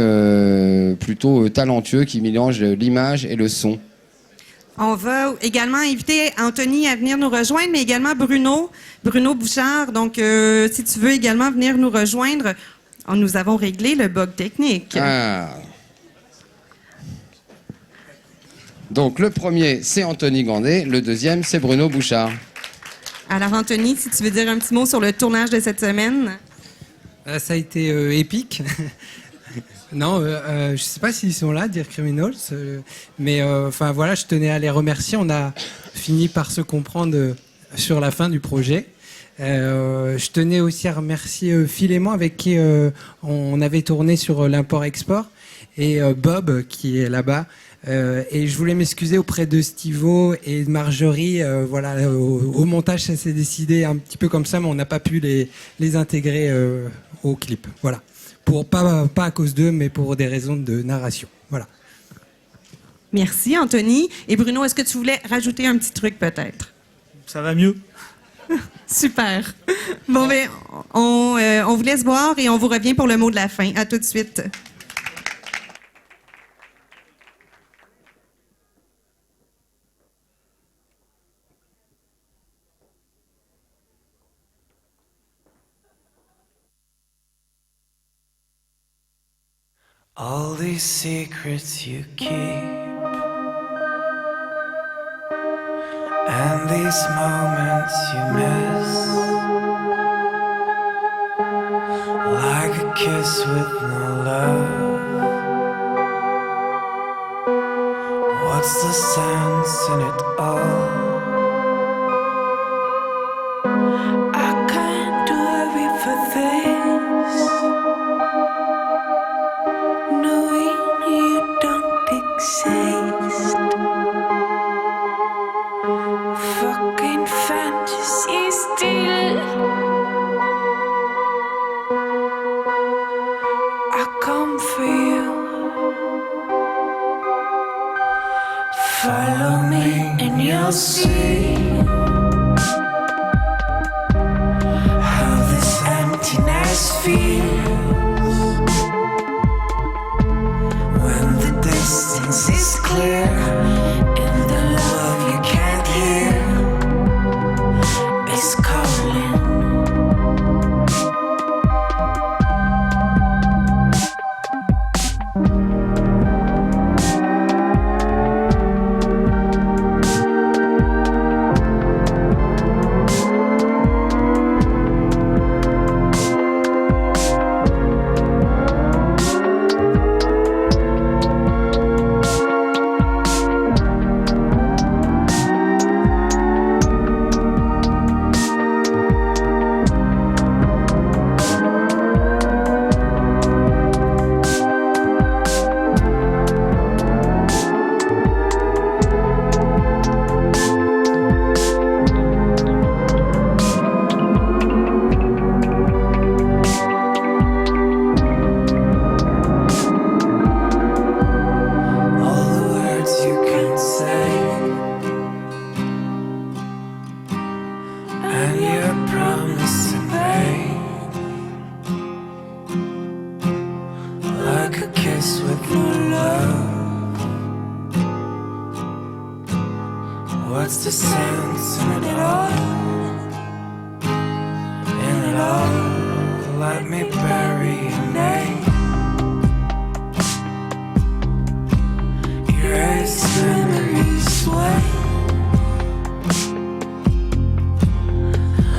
plutôt talentueux qui mélangent l'image et le son. On va également inviter Anthony à venir nous rejoindre, mais également Bruno Bouchard. Donc, si tu veux également venir nous rejoindre, nous avons réglé le bug technique. Ah. Donc, le premier, c'est Anthony Gandé. Le deuxième, c'est Bruno Bouchard. Alors, Anthony, si tu veux dire un petit mot sur le tournage de cette semaine. Ça a été épique. Non, je sais pas s'ils sont là, Dear Criminals, mais enfin voilà, je tenais à les remercier. On a fini par se comprendre sur la fin du projet. Je tenais aussi à remercier Philémon avec qui on avait tourné sur l'import-export et Bob qui est là-bas. Et je voulais m'excuser auprès de Stivo et de Marjorie. Voilà, au montage, ça s'est décidé un petit peu comme ça, mais on n'a pas pu les intégrer au clip. Voilà. Pas à cause d'eux, mais pour des raisons de narration. Voilà. Merci, Anthony. Et Bruno, est-ce que tu voulais rajouter un petit truc, peut-être? Ça va mieux. Super. Bon, on vous laisse boire et on vous revient pour le mot de la fin. À tout de suite. All these secrets you keep, and these moments you miss, like a kiss with no love. What's the sense in it all? I can't do everything. Fucking fantasy still. I come for you. Follow me and you'll see how this emptiness feels when the distance is clear. What's the sense in it all? In it all, let me bury your name. Erase memories away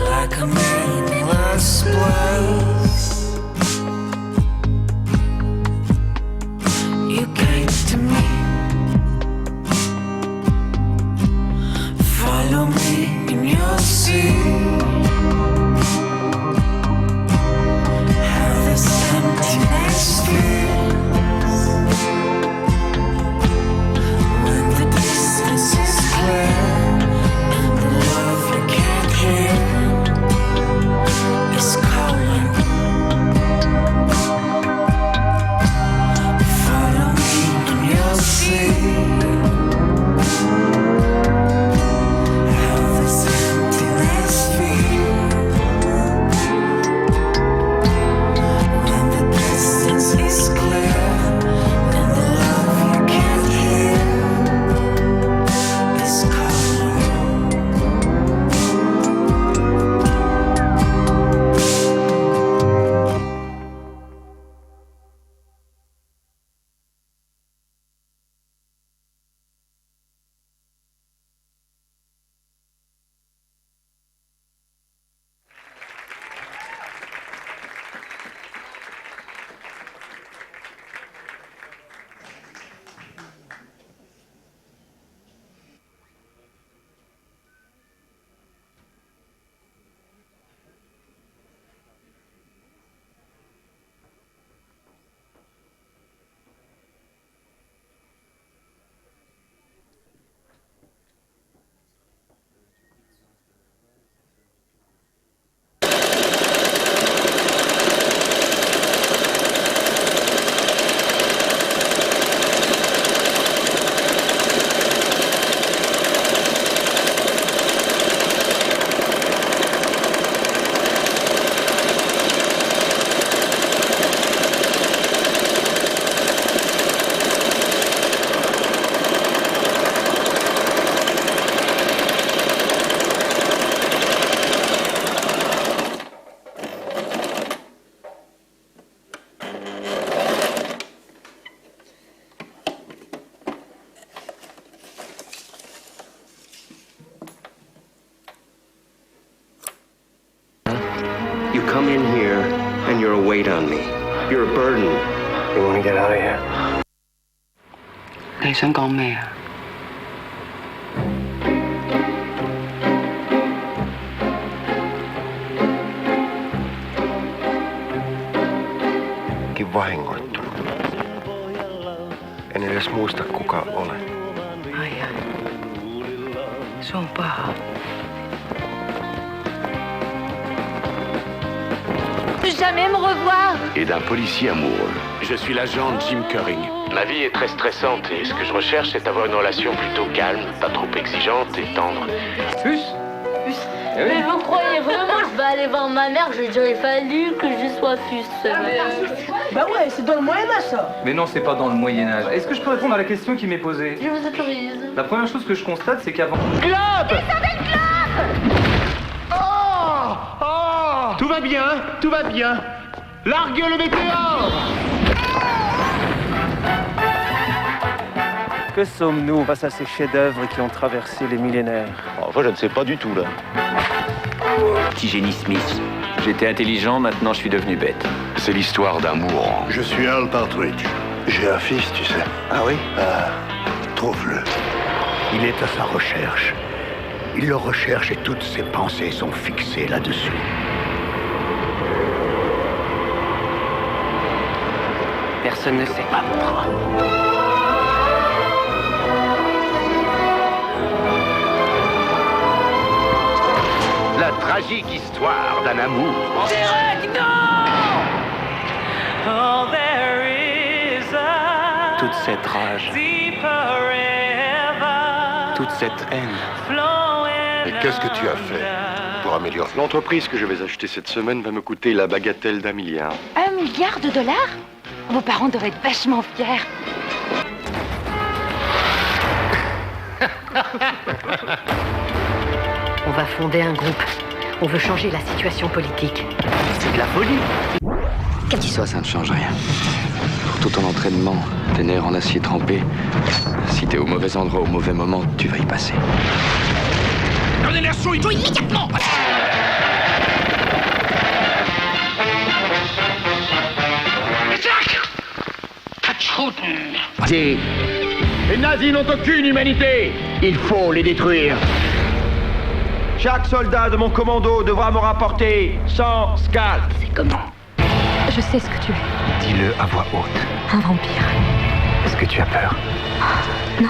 like a meaningless place. You came to me, follow me and you'll see how this emptiness feels when the distance is clear and the love you can't hear is calling. Follow me and you'll see how this emptiness feels when the distance is clear and the love you can't hear is calling. You come in here and you're a weight on me. You're a burden. You want to get out of here? 你想講咩啊？Vahingoittunut. En edes muista kuka olen. Ai. Se on paha. Jamais me revoir. Et d'un policier amoureux. Je suis l'agent Jim Curring. Ma vie est très stressante et ce que je recherche, c'est avoir une relation plutôt calme, pas trop exigeante et tendre. Puce. Mais vous croyez vraiment que je vais aller voir ma mère? J'aurais fallu que je sois puce. Bah ouais, c'est dans le Moyen-Âge ça. Mais non, c'est pas dans le Moyen-Âge. Est-ce que je peux répondre à la question qui m'est posée? Je vous autorise. La première chose que je constate, c'est qu'avant... Clope! Descendez de clope! Oh! Tout va bien, tout va bien. Largue le météore! Que sommes-nous face à ces chefs-d'œuvre qui ont traversé les millénaires? Enfin, je ne sais pas du tout, là. Petit génie Smith. J'étais intelligent, maintenant je suis devenu bête. C'est l'histoire d'un mourant. Je suis Al Partridge. J'ai un fils, tu sais. Ah oui? Trouve-le. Il est à sa recherche. Il le recherche et toutes ses pensées sont fixées là-dessus. Personne ne sait pas pourquoi. La tragique histoire d'un amour. Direct, non! Oh, there is a Toute cette rage, deeper river toute cette haine. flowing. Et qu'est-ce que tu as fait pour améliorer? L'entreprise que je vais acheter cette semaine va me coûter la bagatelle d'1 milliard. $1 milliard? Vos parents devraient être vachement fiers. On va fonder un groupe. On veut changer la situation politique. C'est de la folie. Qu'as-tu Dis-toi, ça ne change rien. Pour tout ton entraînement, tes nerfs en acier trempé, si t'es au mauvais endroit au mauvais moment, tu vas y passer. Donnez l'air chaud immédiatement. Les nazis n'ont aucune humanité. Il faut les détruire. Chaque soldat de mon commando devra me rapporter 100 scalps. C'est comment? Je sais ce que tu es. Dis-le à voix haute. Un vampire. Est-ce que tu as peur? Non.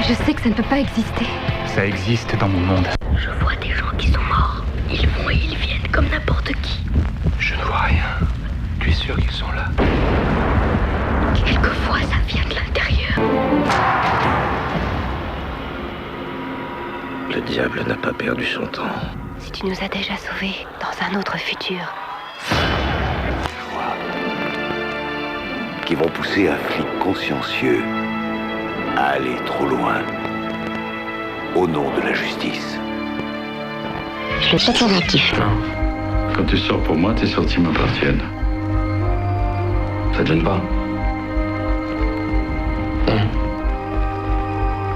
Je sais que ça ne peut pas exister. Ça existe dans mon monde. Je vois des gens qui sont morts. Ils vont et ils viennent comme n'importe qui. Je ne vois rien. Tu es sûr qu'ils sont là? Quelquefois, ça vient de l'intérieur. Le diable n'a pas perdu son temps. Si tu nous as déjà sauvés dans un autre futur. Qui vont pousser un flic consciencieux à aller trop loin au nom de la justice. Je suis pas réactif. Quand tu sors pour moi, tes sorties m'appartiennent. Ça te gêne pas?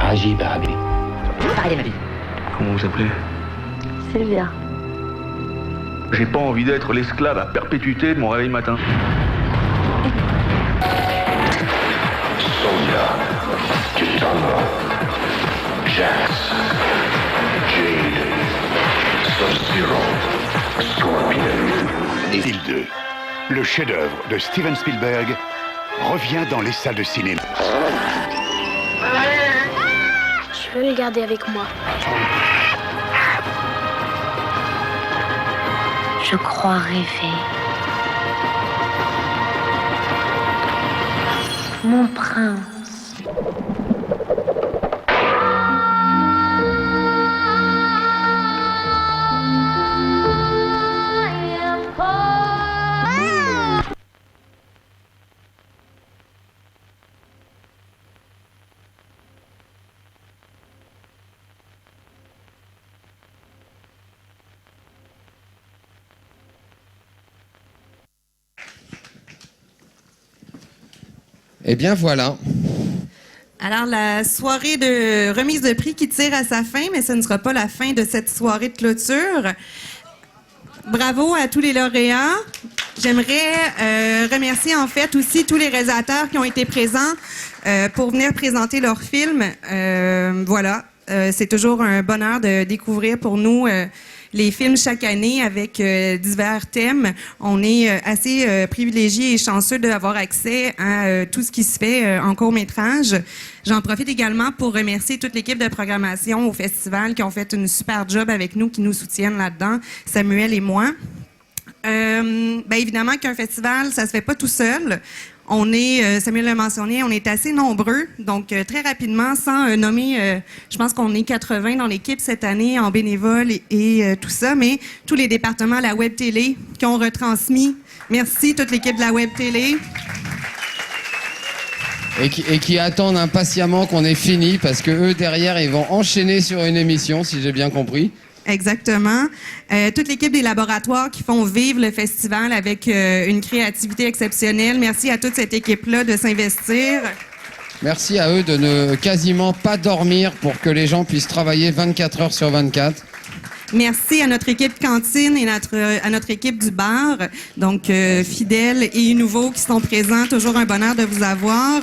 Agis, Barabi. Parlez, ma vie. Comment vous appelez? Sylvia. J'ai pas envie d'être l'esclave à perpétuité de mon réveil matin. Sonia, Kitana, Jax, Jade, Sub-Zero, Scorpion. Il 2, le chef-d'œuvre de Steven Spielberg, revient dans les salles de cinéma. Je veux le garder avec moi. Je crois rêver. Mon prince. Eh bien voilà. Alors, la soirée de remise de prix qui tire à sa fin, mais ce ne sera pas la fin de cette soirée de clôture. Bravo à tous les lauréats. J'aimerais remercier en fait aussi tous les réalisateurs qui ont été présents pour venir présenter leurs films. Voilà, c'est toujours un bonheur de découvrir pour nous les films chaque année avec divers thèmes. On est assez privilégiés et chanceux d'avoir accès à tout ce qui se fait en court-métrage. J'en profite également pour remercier toute l'équipe de programmation au festival qui ont fait une super job avec nous, qui nous soutiennent là-dedans, Samuel et moi. Évidemment qu'un festival, ça se fait pas tout seul. On est, Samuel l'a mentionné, on est assez nombreux. Donc, très rapidement, sans nommer, je pense qu'on est 80 dans l'équipe cette année en bénévole et tout ça, mais tous les départements de la Web Télé qui ont retransmis. Merci, toute l'équipe de la Web Télé. Et qui attendent impatiemment qu'on ait fini, parce que eux, derrière, ils vont enchaîner sur une émission, si j'ai bien compris. Exactement. Toute l'équipe des laboratoires qui font vivre le festival avec une créativité exceptionnelle. Merci à toute cette équipe-là de s'investir. Merci à eux de ne quasiment pas dormir pour que les gens puissent travailler 24 heures sur 24. Merci à notre équipe cantine et à notre équipe du bar, donc fidèles et nouveaux qui sont présents. Toujours un bonheur de vous avoir.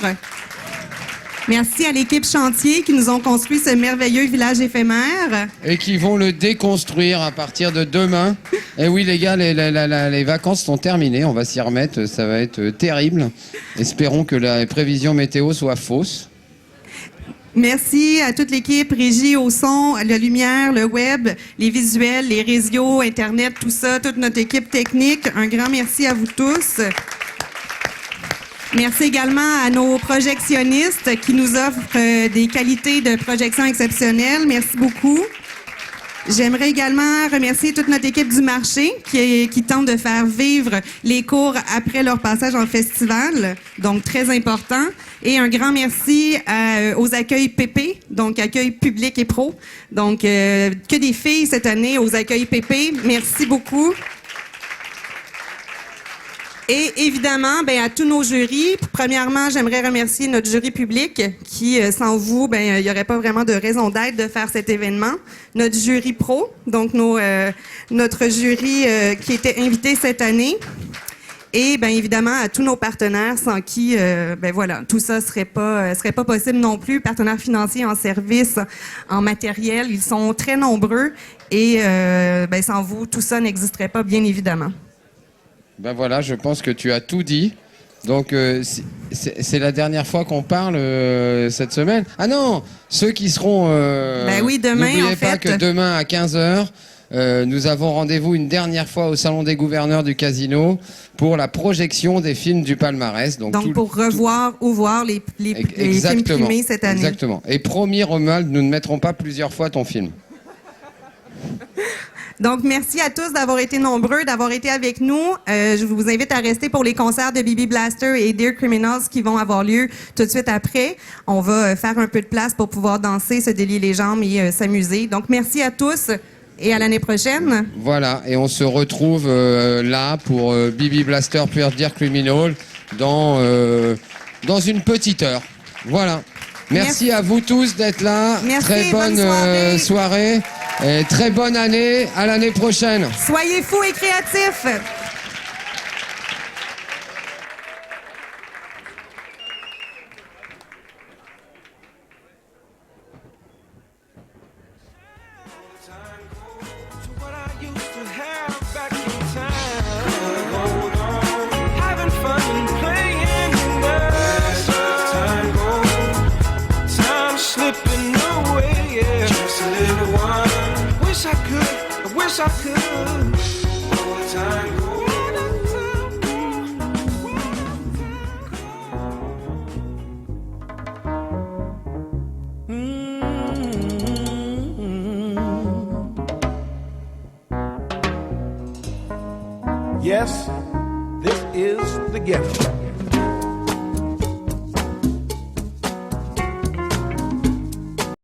Merci à l'équipe chantier qui nous ont construit ce merveilleux village éphémère. Et qui vont le déconstruire à partir de demain. Et oui, les gars, les vacances sont terminées. On va s'y remettre. Ça va être terrible. Espérons que la prévision météo soit fausse. Merci à toute l'équipe, régie au son, la lumière, le web, les visuels, les réseaux, Internet, tout ça, toute notre équipe technique. Un grand merci à vous tous. Merci également à nos projectionnistes qui nous offrent des qualités de projection exceptionnelles. Merci beaucoup. J'aimerais également remercier toute notre équipe du marché qui tente de faire vivre les cours après leur passage en festival, donc très important. Et un grand merci aux accueils PP, donc accueil public et pro. Donc, que des filles cette année aux accueils PP. Merci beaucoup. Et évidemment, à tous nos jurys. Premièrement, j'aimerais remercier notre jury public qui, sans vous, il n'y aurait pas vraiment de raison d'être de faire cet événement. Notre jury pro, donc notre jury qui était invité cette année. Et évidemment, à tous nos partenaires sans qui, tout ça serait pas possible non plus. Partenaires financiers, en services, en matériel, ils sont très nombreux. Et sans vous, tout ça n'existerait pas, bien évidemment. Voilà, je pense que tu as tout dit. Donc, c'est la dernière fois qu'on parle cette semaine. Ah non, ceux qui seront... oui, demain, n'oubliez pas que demain à 15h, nous avons rendez-vous une dernière fois au Salon des gouverneurs du Casino pour la projection des films du palmarès. Donc pour revoir ou voir les films primés cette année. Exactement. Et promis, Romuald, nous ne mettrons pas plusieurs fois ton film. Donc, merci à tous d'avoir été nombreux, d'avoir été avec nous. Je vous invite à rester pour les concerts de Bibi Blaster et Dear Criminals qui vont avoir lieu tout de suite après. On va faire un peu de place pour pouvoir danser, se délier les jambes et s'amuser. Donc, merci à tous et à l'année prochaine. Voilà, et on se retrouve là pour Bibi Blaster puis Dear Criminal dans une petite heure. Voilà. Merci à vous tous d'être là. Merci, très bonne soirée. Et très bonne année, à l'année prochaine. Soyez fous et créatifs. I could. All the time Yes, this is the ghetto.